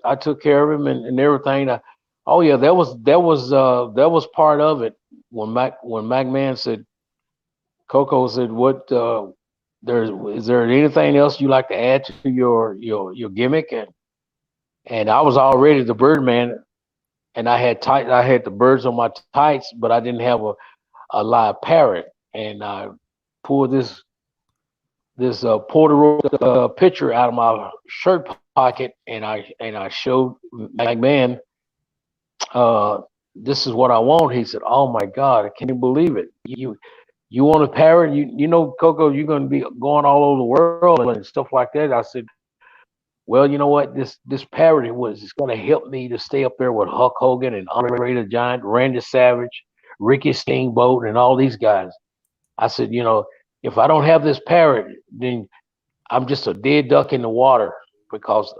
I took care of him and everything. Oh yeah, that was part of it. When McMahon said, Koko said, "What is there anything else you like to add to your gimmick?" And I was already the Birdman, and I had the birds on my tights, but I didn't have a live parrot. And I pulled this Puerto picture out of my shirt pocket, and I showed McMahon, this is what I want. He said, "Oh my God, I can't even believe it. You want a parrot? Koko, you're going to be going all over the world and stuff like that." I said, "Well, you know what? This parrot it's going to help me to stay up there with Hulk Hogan and Andre the Giant, Randy Savage, Ricky Steamboat, and all these guys." I said, if I don't have this parrot, then I'm just a dead duck in the water, because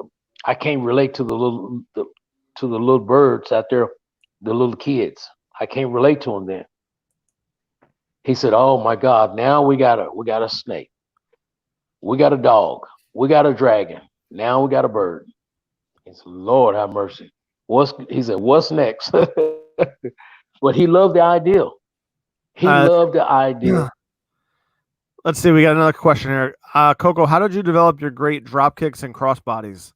I can't relate to the little birds out there, the little kids. I can't relate to them then. He said, "Oh my God, now we got a snake. We got a dog. We got a dragon. Now we got a bird." He said, "Lord have mercy. He said, what's next?" But he loved the idea. He loved the idea. Let's see. We got another question here. Koko, how did you develop your great drop kicks and crossbodies?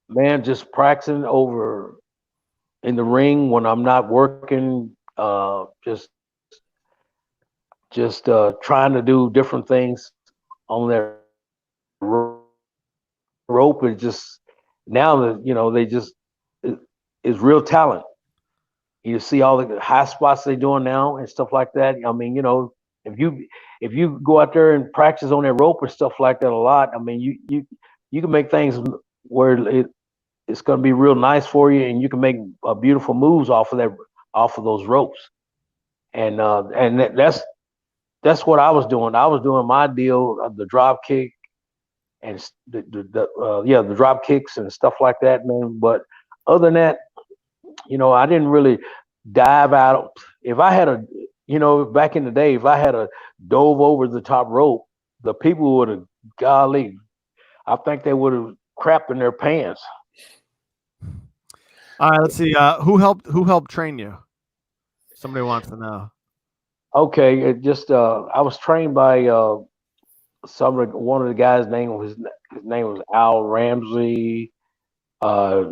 Man, just practicing over in the ring when I'm not working. Just trying to do different things on that rope. Is just now that they just is real talent. You see all the high spots they're doing now and stuff like that. I mean, if you go out there and practice on that rope and stuff like that a lot, I mean, you can make things where it's going to be real nice for you, and you can make beautiful moves off of those ropes. And that's what I was doing. I was doing my deal of the drop kick and the drop kicks and stuff like that, man. But other than that, I didn't really dive out. If I had back in the day, if I had a dove over the top rope, the people would have, golly, I think they would have crapped in their pants. All right, let's see. Who helped train you? Somebody wants to know. Okay, it just I was trained by one of the guys' his name was Al Ramsey. Uh,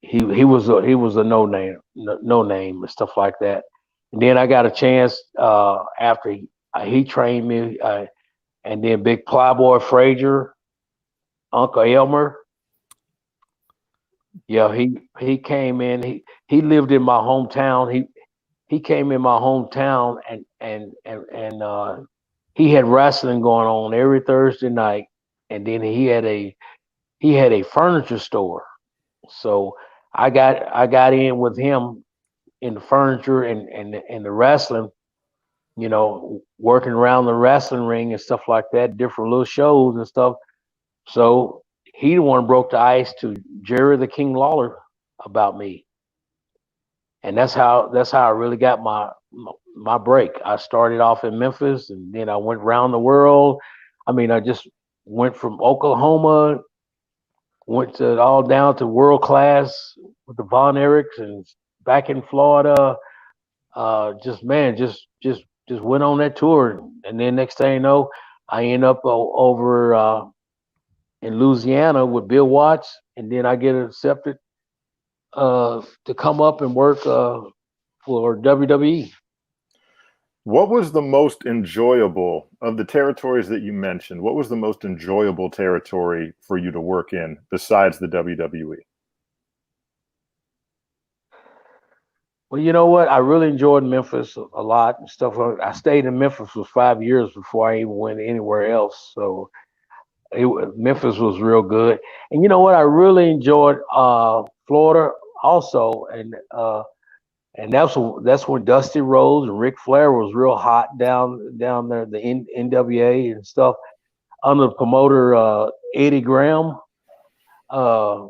he was a no name and stuff like that. And then I got a chance after he trained me, and then Big Plyboy Frazier, Uncle Elmer. Yeah, he came in. He lived in my hometown. He came in my hometown and he had wrestling going on every Thursday night, and then he had a furniture store. So I got in with him in the furniture and the wrestling, working around the wrestling ring and stuff like that, different little shows and stuff. So he the one broke the ice to Jerry the King Lawler about me, and that's how I really got my break. I started off in Memphis, and then I went around the world. I mean, I just went from Oklahoma, went to all down to world class with the Von Erichs, and back in Florida. Just man, just went on that tour, and then next thing you know, I end up over in Louisiana with Bill Watts, and then I get accepted to come up and work for WWE. What was the most enjoyable of the territories that you mentioned? What was the most enjoyable territory for you to work in besides the WWE? Well, you know what? I really enjoyed Memphis a lot and stuff. I stayed in Memphis for 5 years before I even went anywhere else. So Memphis was real good. And you know what? I really enjoyed Florida also, and that's when Dusty Rhodes and Ric Flair was real hot down there, the NWA and stuff under the promoter Eddie Graham. Uh,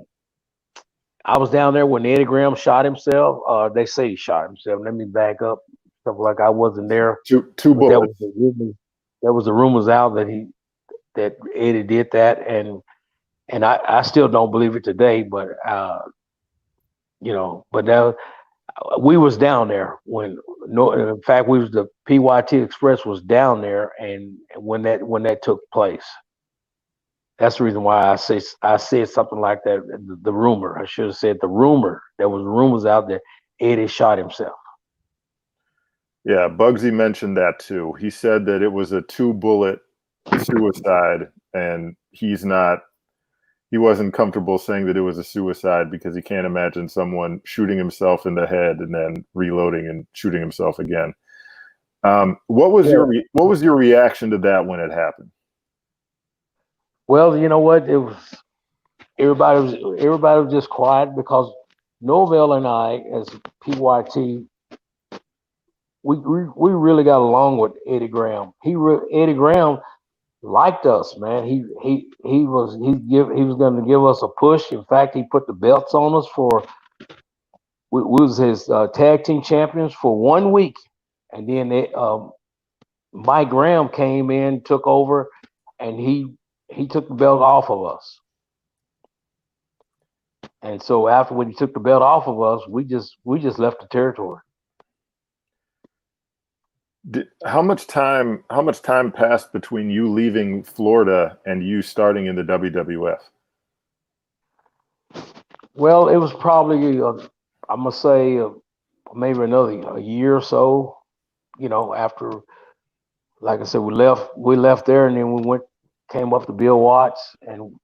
I was down there when Eddie Graham shot himself. They say he shot himself. Let me back up. Stuff like I wasn't there. Two bullets. There was the rumors out that Eddie did that, and I still don't believe it today. But but that we was down there when no, in fact we was the PYT Express was down there, and when that took place. That's the reason why I said something like that. The rumor. I should have said the rumor. There was rumors out there. Eddie shot himself. Yeah, Bugsy mentioned that too. He said that it was a 2-bullet suicide, and he wasn't comfortable saying that it was a suicide because he can't imagine someone shooting himself in the head and then reloading and shooting himself again. What was your reaction to that when it happened? Well, you know what? It was everybody was just quiet because Norvell and I, as PYT, we really got along with Eddie Graham. Eddie Graham liked us, man. He was going to give us a push. In fact, he put the belts on us we was his tag team champions for 1 week, and then Mike Graham came in, took over, and he took the belt off of us. And so after when he took the belt off of us, we just left the territory. How much time passed between you leaving Florida and you starting in the WWF? Well, it was probably I'm gonna say maybe another a year or so. After, like I said, we left there, and then we came up to Bill Watts, and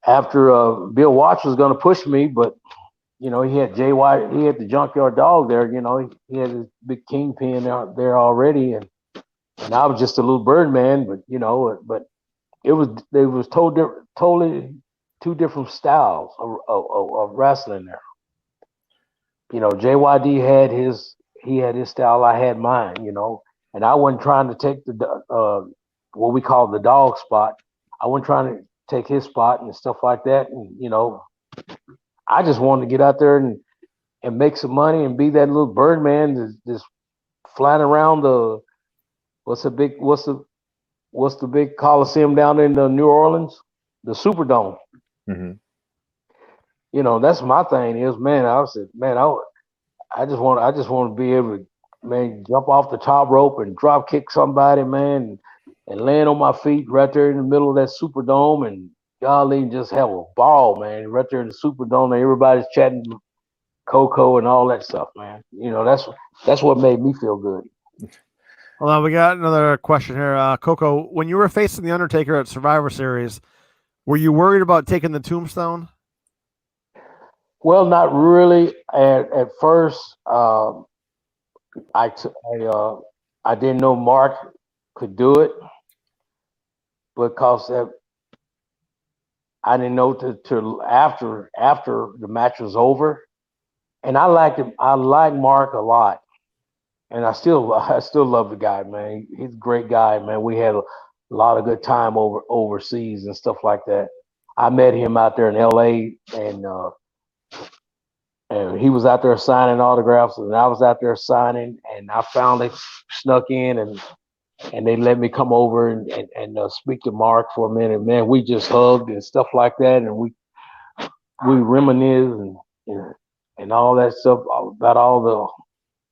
after Bill Watts was gonna push me, but he had he had the Junkyard Dog there. He had his big kingpin out there already, and I was just a little bird man. But it was totally two different styles of wrestling there. JYD had his style, I had mine. And I wasn't trying to take the what we call the dog spot. I wasn't trying to take his spot and stuff like that. And I just wanted to get out there and make some money and be that little bird man just flying around what's the big Coliseum down in New Orleans, the Superdome. Mm-hmm. That's my thing is, man. I said, man, I just want to be able to, man, jump off the top rope and drop kick somebody, man, and land on my feet right there in the middle of that Superdome, and golly, just have a ball, man, right there in the Superdome, and everybody's chatting Koko and all that stuff, man. You know, that's what made me feel good. Hold on, we got another question here. Koko, when you were facing the Undertaker at Survivor Series, were you worried about taking the tombstone? Well, not really. At first, I didn't know Mark could do it because I didn't know till after the match was over, and I liked him. I like Mark a lot, and I still love the guy, man. He's a great guy, man. We had a lot of good time overseas and stuff like that. I met him out there in L.A. and he was out there signing autographs, and I was out there signing, and I finally snuck in, and they let me come over and speak to Mark for a minute. Man, we just hugged and stuff like that, and we reminisced and all that stuff about all the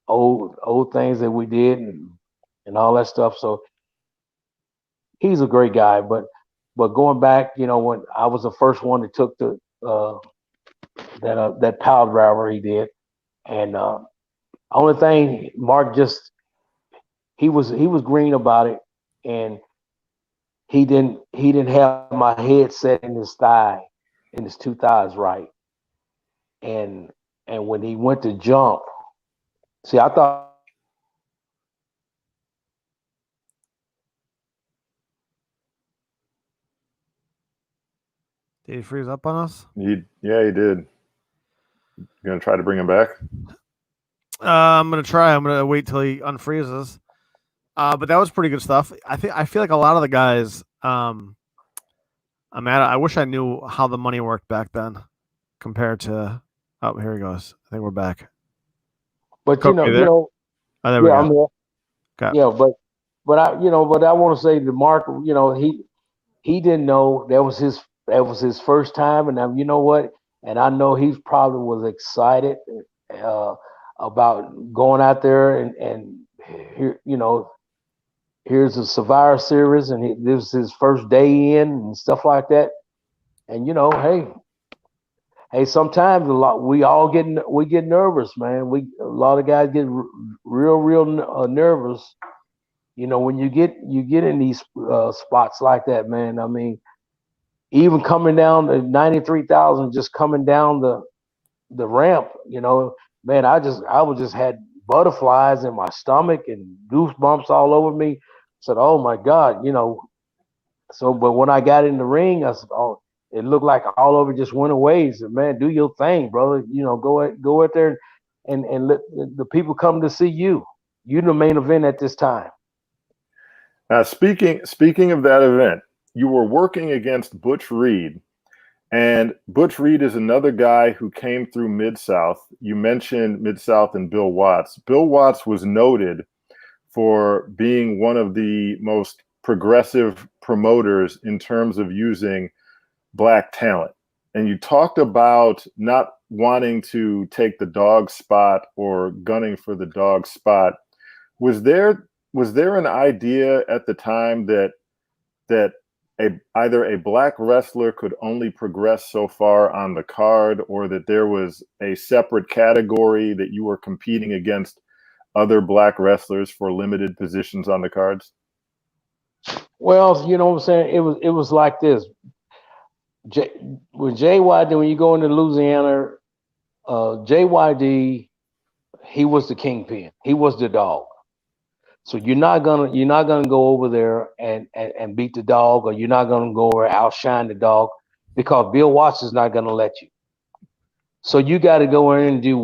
old things that we did and all that stuff. So he's a great guy, but going back, you know, when I was the first one that took the that power driver he did, and only thing Mark just he was green about it, and he didn't have my head set in his thigh, in his two thighs right, and when he went to jump, see, I thought. Did he freeze up on us? Yeah, he did. You gonna try to bring him back? I'm gonna try. I'm gonna wait till he unfreezes. But that was pretty good stuff. I feel like a lot of the guys. I wish I knew how the money worked back then, compared to. Oh, here he goes. I think we're back. But Koko, you know, Oh, there we yeah, go. I'm there. Okay. Yeah, but I want to say to Mark, you know, he didn't know that was his first time, and you know what? And I know he probably was excited uh, about going out there and here, you know, here's a Survivor Series, and this is his first day in and stuff like that. And you know, hey, sometimes we get nervous, man. A lot of guys get real nervous. You know, when you get in these spots like that, man. I mean, even coming down to 93,000, just coming down the ramp, you know, man, I was just had butterflies in my stomach and goosebumps all over me. Said, oh my God, you know. So, but when I got in the ring, I said, oh, it looked like all of it just went away. He said, man, do your thing, brother. You know, go out there and let the people come to see you. You're the main event at this time. Now, speaking of that event, you were working against Butch Reed, and Butch Reed is another guy who came through Mid-South. You mentioned Mid-South and Bill Watts. Bill Watts was noted for being one of the most progressive promoters in terms of using black talent. And you talked about not wanting to take the dog spot or gunning for the dog spot. Was there an idea at the time that either a black wrestler could only progress so far on the card, or that there was a separate category that you were competing against other black wrestlers for limited positions on the cards? Well, you know what I'm saying? It was like this. With JYD, when you go into Louisiana, JYD, he was the kingpin. He was the dog. So you're not gonna go over there and beat the dog, or you're not gonna go over and outshine the dog, because Bill Watts is not gonna let you. So you got to go in and do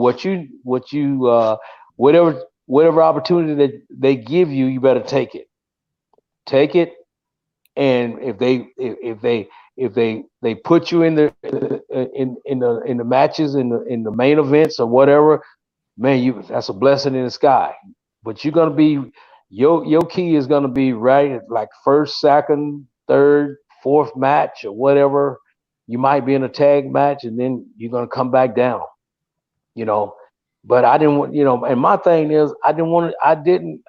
whatever opportunity that they give you, you better take it. Take it, and if they put you in the matches in the main events or whatever, man, that's a blessing in the sky. But you're gonna be your key is gonna be right at like first, second, third, fourth match or whatever. You might be in a tag match, and then you're gonna come back down. You know, But I didn't want, and my thing is I didn't want to, I didn't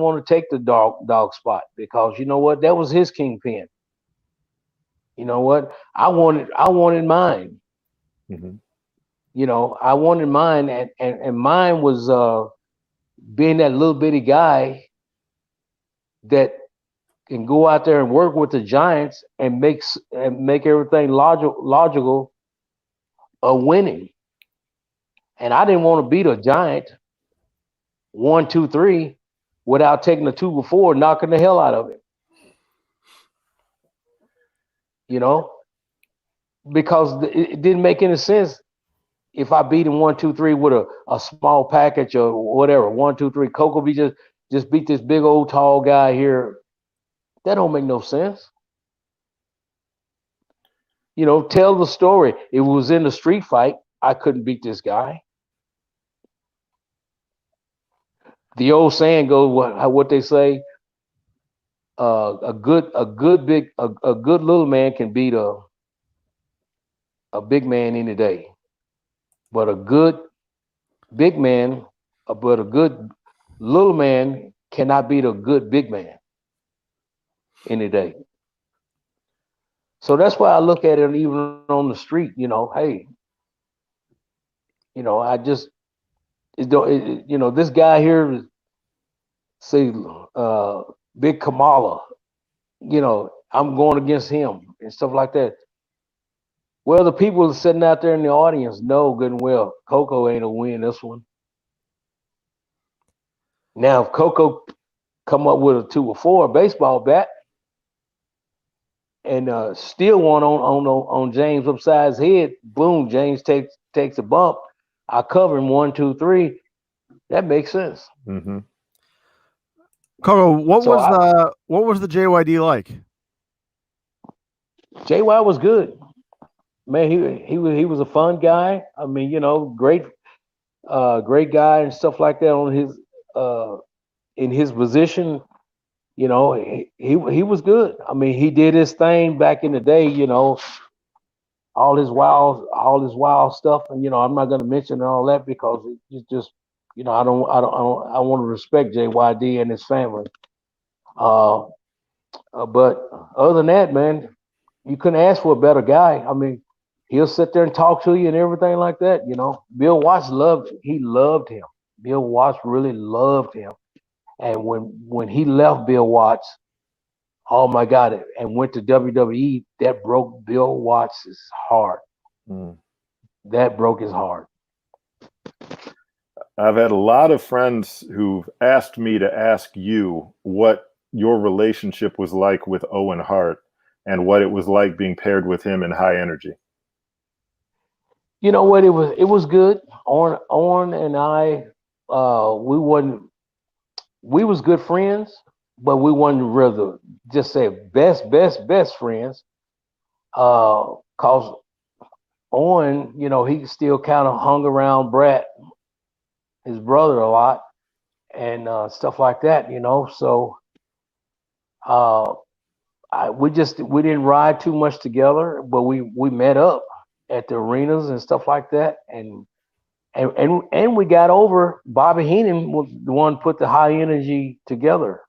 want to take the dog spot because you know what? That was his kingpin. You know what? I wanted mine. Hmm. I wanted mine, and mine was being that little bitty guy that can go out there and work with the giants and make everything logical of winning. And I didn't want to beat a giant 1, 2, 3 without taking the two before, knocking the hell out of it. You know, because it didn't make any sense if I beat him 1, 2, 3 with a small package or whatever. 1, 2, 3, Koko be just beat this big old tall guy here. That don't make no sense. Tell the story. It was in the street fight. I couldn't beat this guy. The old saying goes, what they say, a good little man can beat a big man any day, but a good big man, but a good little man cannot beat a good big man any day. So that's why I look at it even on the street. Hey, I just this guy here, say, Big Kamala. I'm going against him and stuff like that. Well, the people sitting out there in the audience know good and well Koko ain't a win this one. Now, if Koko come up with a 2 or 4 baseball bat and steal one on James upside his head, boom, James takes a bump. I cover him 1, 2, 3. That makes sense. Hmm. Koko, what So was the JYD like? JY was good. Man, he was a fun guy. I mean, great guy and stuff like that on his in his position. He was good. I mean, he did his thing back in the day. All his wild stuff, and I'm not going to mention all that because it's just I want to respect JYD and his family. Uh, but other than that, man, you couldn't ask for a better guy. I mean, he'll sit there and talk to you and everything like that. Bill Watts loved him. Bill Watts really loved him. And when he left Bill Watts, oh my God, and went to WWE, that broke Bill Watts' heart. Mm. That broke his heart. I've had a lot of friends who've asked me to ask you what your relationship was like with Owen Hart and what it was like being paired with him in High Energy. You know what? It was good. Owen and I, we was good friends, but we wasn't rather just say best friends. Cause Owen, he still kind of hung around Brett, his brother, a lot, and stuff like that. So uh, we didn't ride too much together, but we met up at the arenas and stuff like that, and we got over. Bobby Heenan was the one put the High Energy together.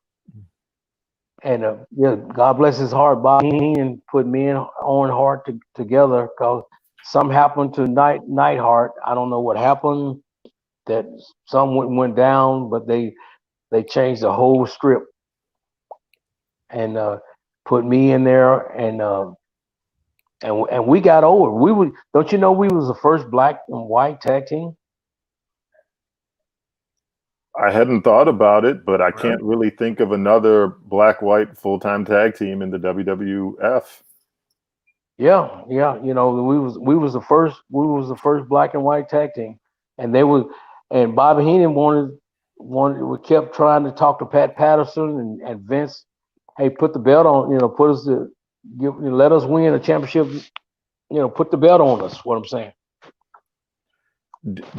And yeah, God bless his heart. Bobby Heenan put me and Owen Hart together because something happened to Neidhart. I don't know what happened. That some went down, but they changed the whole script and put me in there, and we got over. Don't you know we was the first black and white tag team? I hadn't thought about it, but I can't really think of another black-white full-time tag team in the WWF. Yeah. We was the first black and white tag team, and and Bobby Heenan we kept trying to talk to Pat Patterson and Vince. Hey, put the belt on, let us win a championship. Put the belt on us. What I'm saying.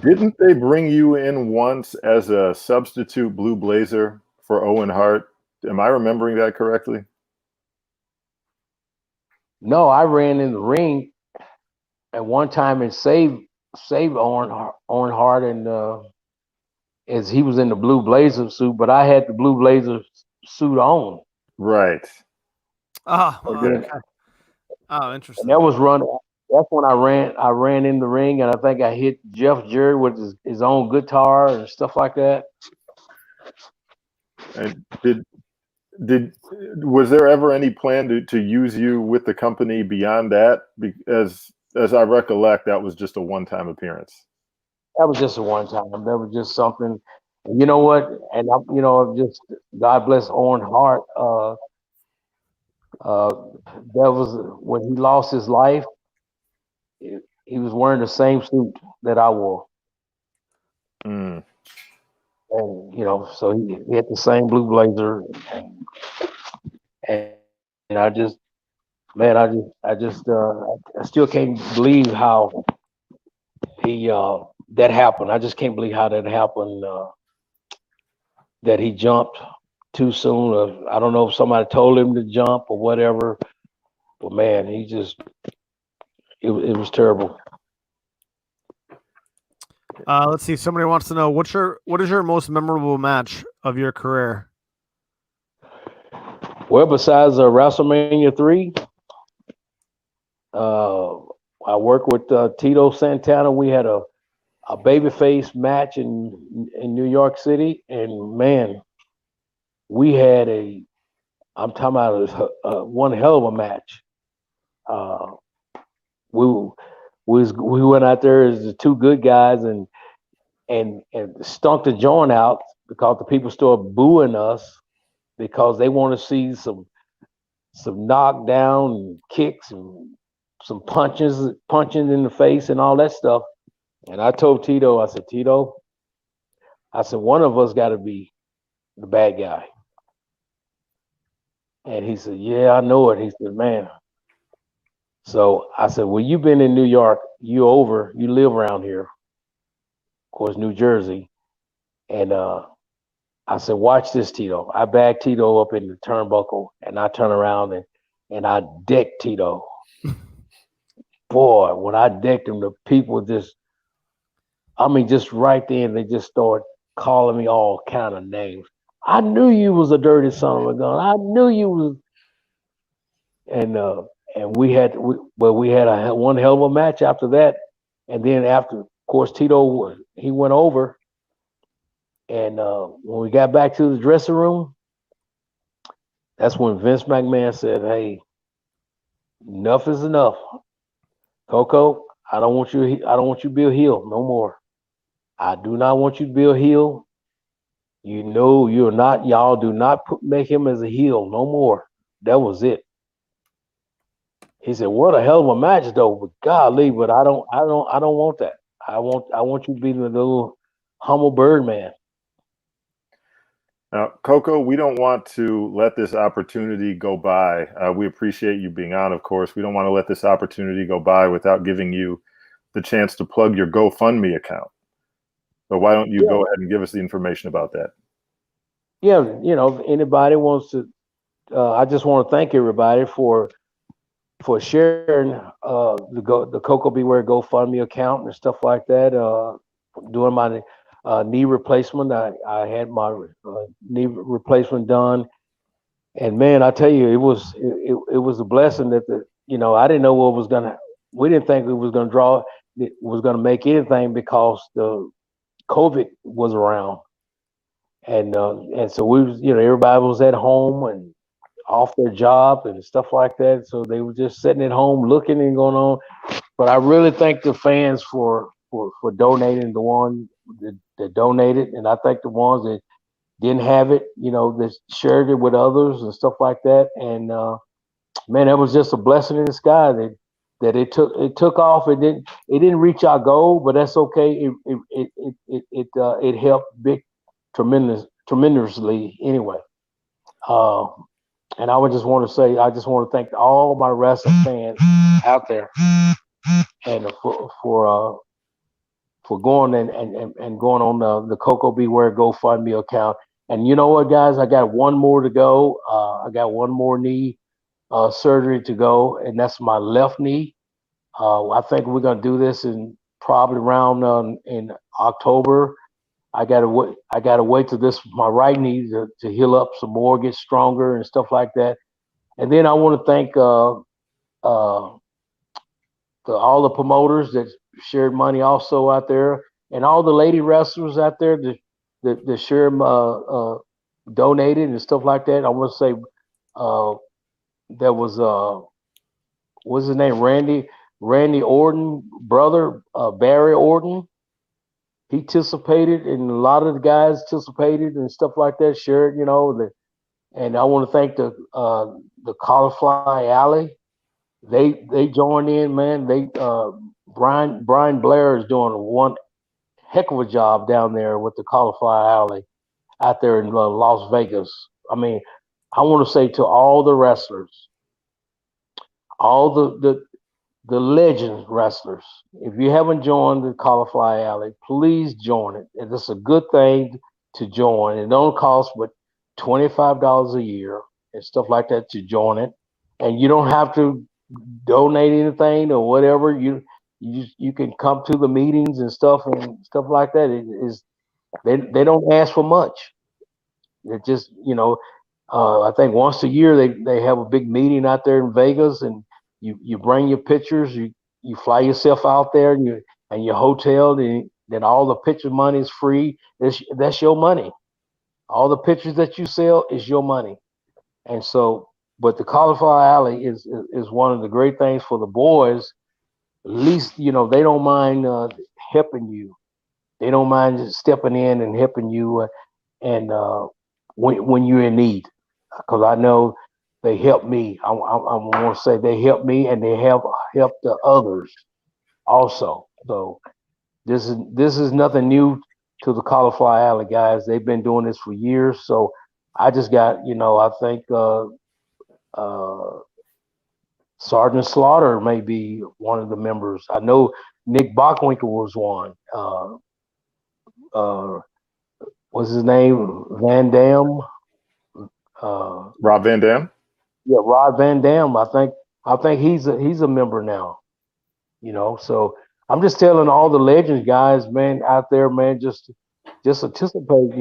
Didn't they bring you in once as a substitute Blue Blazer for Owen Hart? Am I remembering that correctly? No, I ran in the ring at one time and saved saved Owen Hart, and as he was in the blue blazer suit, but I had the blue blazer suit on. Right. Oh, Okay. okay. Oh, And interesting. that was running. That's when I ran in the ring, and I think I hit Jeff Jarrett with his own guitar and stuff like that. And did was there ever any plan to use you with the company beyond that? As I recollect, that was just a one-time appearance. That was just a one time. That was just something. And you know what? And just God bless Owen Hart. That was when he lost his life. He was wearing the same suit that I wore, Mm. and so he had the same blue blazer, and I just, man, I still can't believe how he that happened. I just can't believe how that happened. That he jumped too soon. I don't know if somebody told him to jump or whatever, but man, it was terrible. Let's see. Somebody wants to know what is your most memorable match of your career? Well, besides WrestleMania 3, I worked with Tito Santana. We had a babyface match in New York City, and man, we had I'm talking about one hell of a match. Uh, we we went out there as the two good guys and stunk the joint out because the people started booing us because they want to see some knockdown and kicks and some punching in the face and all that stuff. And I told Tito, I said, Tito, I said, one of us got to be the bad guy. And he said, yeah, I know it. He said, man. So I said, well, you've been in New York. You live around here, of course, New Jersey. And I said, watch this, Tito. I bagged Tito up in the turnbuckle, and I turn around and I decked Tito. Boy, when I decked him, the people just right then, they just started calling me all kind of names. I knew you was a dirty son of a gun. I knew you was, and we had one hell of a match after that, and then after, of course, Tito he went over, and when we got back to the dressing room, that's when Vince McMahon said, "Hey, enough is enough, Koko. I don't want you to be a heel no more. I do not want you to be a heel. You know you're not. Y'all do not make him as a heel no more. That was it." He said, "What a hell of a match, though. But golly, but I don't want that. I want you to be the little humble bird man." Now, Koko, we don't want to let this opportunity go by. We appreciate you being on, of course. We don't want to let this opportunity go by without giving you the chance to plug your GoFundMe account. So why don't you go ahead and give us the information about that? Yeah, if anybody wants to, I just want to thank everybody for sharing the Koko Beware GoFundMe account and stuff like that. Doing my knee replacement, I had my knee replacement done, and man, I tell you, it was a blessing that I didn't know what was gonna. We didn't think it was gonna draw. It was gonna make anything because the COVID was around, and so we was, everybody was at home and off their job and stuff like that. So they were just sitting at home looking and going on. But I really thank the fans for donating, the ones that donated, and I thank the ones that didn't have it, that shared it with others and stuff like that. And man, that was just a blessing in the sky that it took off. It didn't reach our goal, but that's okay. It helped tremendously anyway. And I just want to thank all my wrestling fans out there, and for going and going on the Koko Beware GoFundMe account. And you know what, guys? I got one more to go. I got one more knee surgery to go, and that's my left knee. I think we're gonna do this in probably around in October. I gotta wait. I gotta wait till my right knee to heal up some more, get stronger and stuff like that. And then I want to thank all the promoters that shared money also out there, and all the lady wrestlers out there that shared donated and stuff like that. I want to say there was what's his name, Randy Orton brother, Barry Orton. He participated, and a lot of the guys participated and stuff like that. Shared, and I want to thank the Cauliflower Alley. They joined in, man. Brian Blair is doing one heck of a job down there with the Cauliflower Alley out there in Las Vegas. I mean, I want to say to all the wrestlers, all the legend wrestlers, if you haven't joined the Cauliflower Alley, please join it. It's a good thing to join. It don't cost but $25 a year and stuff like that to join it, and you don't have to donate anything or whatever. You can come to the meetings and stuff like that. It is they don't ask for much. It just I think once a year they have a big meeting out there in Vegas, and you bring your pictures, you fly yourself out there, and your hotel, then all the picture money is free. That's your money. All the pictures that you sell is your money. And so, but the Cauliflower Alley is one of the great things for the boys. At least they don't mind helping you. They don't mind just stepping in and helping you, and when you're in need. Because I know they helped me. I want to say they helped me, and they have helped the others also. So this is nothing new to the Cauliflower Alley guys. They've been doing this for years. So I just got I think Sergeant Slaughter may be one of the members. I know Nick Bockwinkel was one. What's his name? Van Dam. Rob Van Dam. Yeah, Rod Van Dam. I think he's a member now. So I'm just telling all the legends guys, man, out there, man, just participate.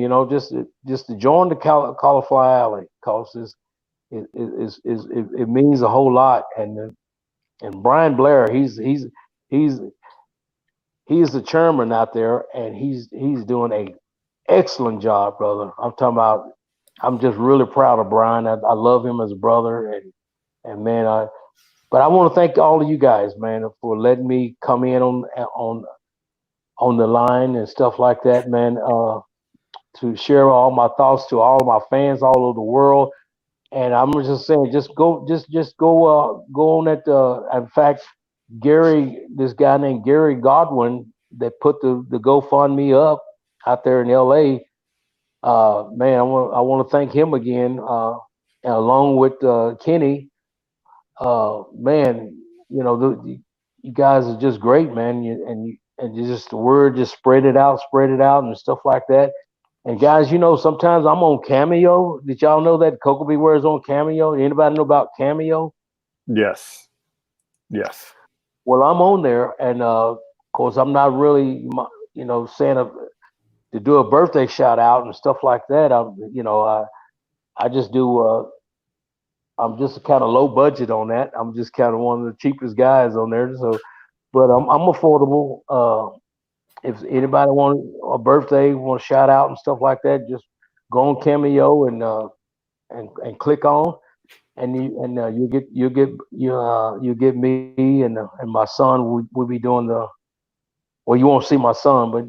Just to join the Cauliflower Alley, cause it means a whole lot. And Brian Blair, he's the chairman out there, and he's doing a excellent job, brother. I'm talking about. I'm just really proud of Brian. I love him as a brother, and man, but I want to thank all of you guys, man, for letting me come in on the line and stuff like that, man. To share all my thoughts to all of my fans all over the world. And I'm just saying, just go on that. In fact, this guy named Gary Godwin that put the GoFundMe up out there in L.A. Man, I want to thank him again, along with Kenny. Man, you guys are just great, man. And you just the word just spread it out, and stuff like that. And guys, sometimes I'm on Cameo. Did y'all know that Koko B. Ware is on Cameo? Anybody know about Cameo? Yes. Well, I'm on there, and of course, I'm not really, saying to do a birthday shout out and stuff like that. I just do. I'm just kind of low budget on that. I'm just kind of one of the cheapest guys on there. So, but I'm affordable. If anybody want a birthday, want to shout out and stuff like that, just go on Cameo and click on, and you get me and my son. We'll be doing the. Well, you won't see my son, but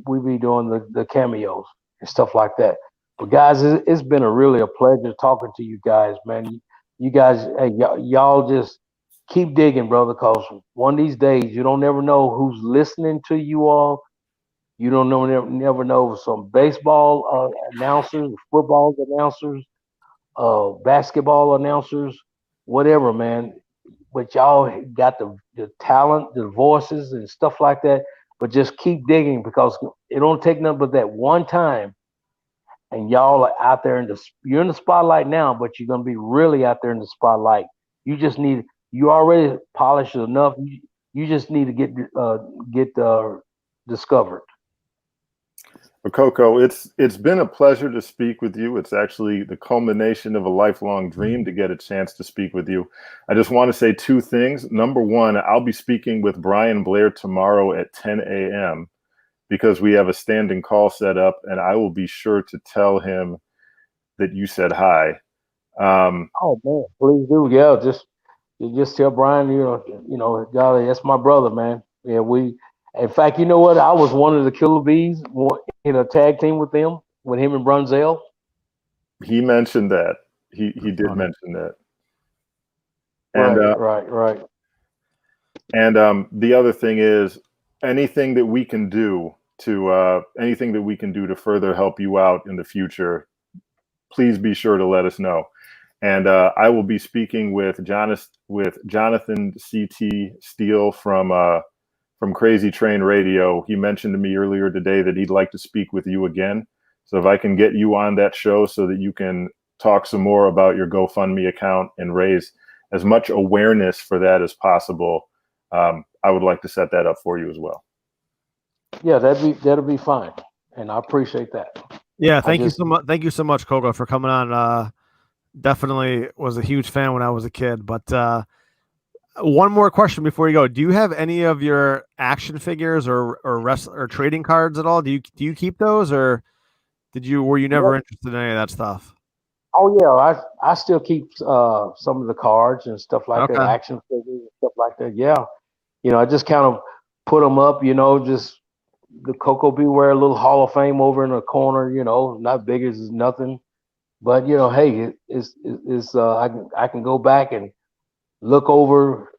we be doing the cameos and stuff like that. But guys, it's been really a pleasure talking to you guys, man. You guys, hey, y'all just keep digging, brother, because one of these days you don't never know who's listening to you all. You don't never know some baseball announcers, football announcers, basketball announcers, whatever, man. But y'all got the talent, the voices, and stuff like that. But just keep digging, because it don't take nothing but that one time, and y'all are out there you're in the spotlight now, but you're gonna be really out there in the spotlight. You already polished enough. You just need to get discovered. But Koko, it's been a pleasure to speak with you. It's actually the culmination of a lifelong dream to get a chance to speak with you. I just want to say two things. Number one, I'll be speaking with Brian Blair tomorrow at 10 a.m. because we have a standing call set up, and I will be sure to tell him that you said hi. Oh man, please do. Yeah, just tell Brian, golly, that's my brother, man. Yeah, in fact, you know what? I was one of the Killer Bees in a tag team with him and Brunzel. He mentioned that. He did Funny. mention that. And Right. And the other thing is anything that we can do to further help you out in the future, please be sure to let us know. And I will be speaking with Jonathan C.T. Steele from Crazy Train Radio. He mentioned to me earlier today that he'd like to speak with you again. So if I can get you on that show so that you can talk some more about your GoFundMe account and raise as much awareness for that as possible, I would like to set that up for you as well. Yeah, that'll be fine, and I appreciate that. Yeah, thank you so much. Thank you so much, Koko, for coming on. Definitely was a huge fan when I was a kid. But one more question before you go: do you have any of your action figures or trading cards at all? Do you keep those, or were you never interested in any of that stuff? Oh yeah, I still keep some of the cards and stuff like that, Okay. action figures and stuff like that. Yeah, I just kind of put them up. Just the Koko Beware little Hall of Fame over in the corner. Not big as nothing, but hey, I can go back and look over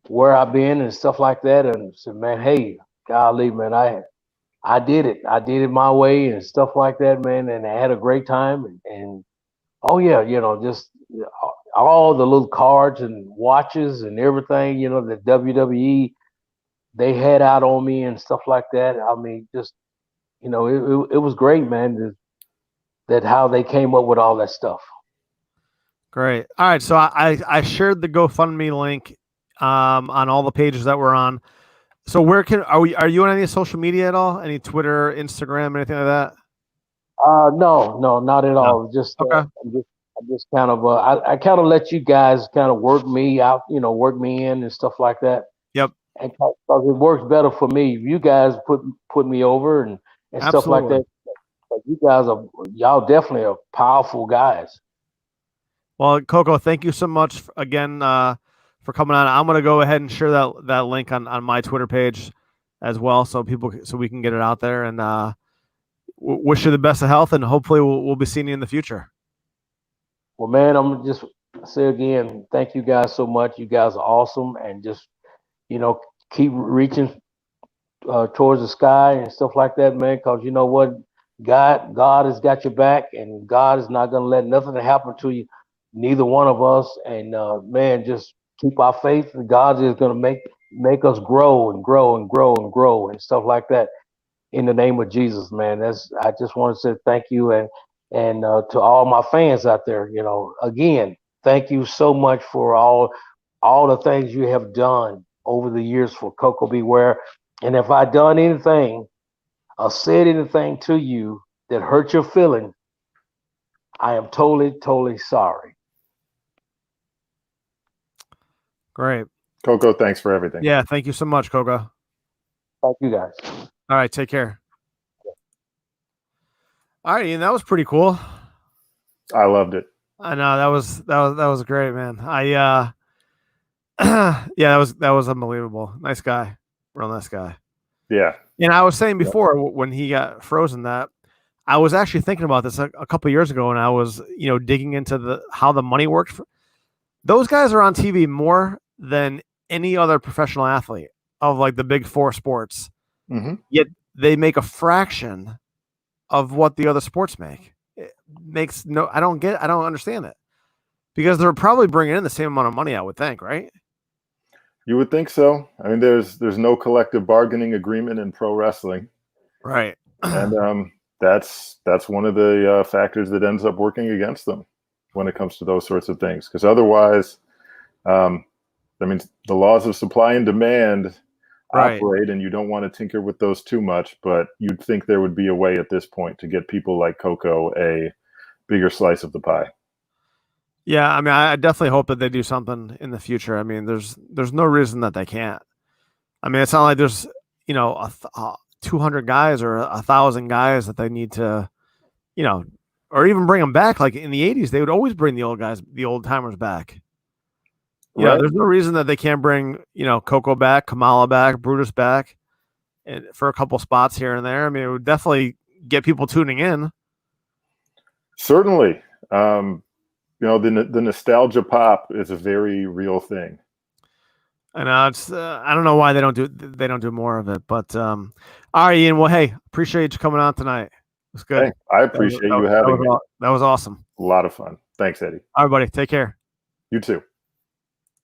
where I've been and stuff like that, and say, man, hey, golly, man, I did it. I did it my way and stuff like that, man, and I had a great time and oh yeah, just all the little cards and watches and everything, the WWE they had out on me and stuff like that. I mean, just it was great, man. That how they came up with all that stuff. Great. All right, so I shared the GoFundMe link on all the pages that we're on. So where are you on any social media at all? Any Twitter, Instagram, anything like that? No, not at all. Just okay. I'm just kind of I kind of let you guys kind of work me out, work me in and stuff like that. Yep. And because it works better for me, you guys put me over and stuff like that. But you guys y'all definitely are powerful guys. Well, Koko, thank you so much again for coming on. I'm gonna go ahead and share that link on my Twitter page as well, so we can get it out there. And wish you the best of health, and hopefully we'll be seeing you in the future. Well, man, I'm just say again, thank you guys so much. You guys are awesome, and just keep reaching towards the sky and stuff like that, man. Because you know what, God has got your back, and God is not gonna let nothing happen to you, neither one of us. And man, just keep our faith, and God is gonna make us grow and grow and grow and grow and stuff like that. In the name of Jesus, man. I just want to say thank you and to all my fans out there. Again, thank you so much for all the things you have done over the years for Koko Beware. And if I done anything or said anything to you that hurt your feeling, I am totally sorry. Great. Koko, thanks for everything. Yeah, thank you so much, Koko. Thank you guys. All right, take care. All right, Ian, that was pretty cool. I loved it. I know that was great, man. Yeah, that was unbelievable. Nice guy, real nice guy. Yeah. And I was saying before when he got frozen that I was actually thinking about this a couple of years ago, and I was digging into how the money worked. Those guys are on TV more than any other professional athlete of like the big four sports. Mm-hmm. Yet they make a fraction of what the other sports make. It makes I don't understand it, because they're probably bringing in the same amount of money, I would think, right? You would think so. I mean, there's no collective bargaining agreement in pro wrestling, right? And that's one of the factors that ends up working against them when it comes to those sorts of things. Because otherwise, the I mean, the laws of supply and demand Right. operate, and you don't want to tinker with those too much, but you'd think there would be a way at this point to get people like Koko a bigger slice of the pie. Yeah, I mean, I definitely hope that they do something in the future. I mean, there's no reason that they can't. I mean, it's not like there's 200 guys or 1,000 guys that they need to, or even bring them back. Like in the '80s, they would always bring the old guys, the old timers back. Yeah, Right. there's no reason that they can't bring Koko back, Kamala back, Brutus back, and for a couple spots here and there. I mean, it would definitely get people tuning in. Certainly. The nostalgia pop is a very real thing. And it's I don't know why they don't do more of it, but all right, Ian. Well, hey, appreciate you coming on tonight. It was good. Hey, I appreciate you having me. That was awesome. A lot of fun. Thanks, Eddie. All right, buddy. Take care. You too.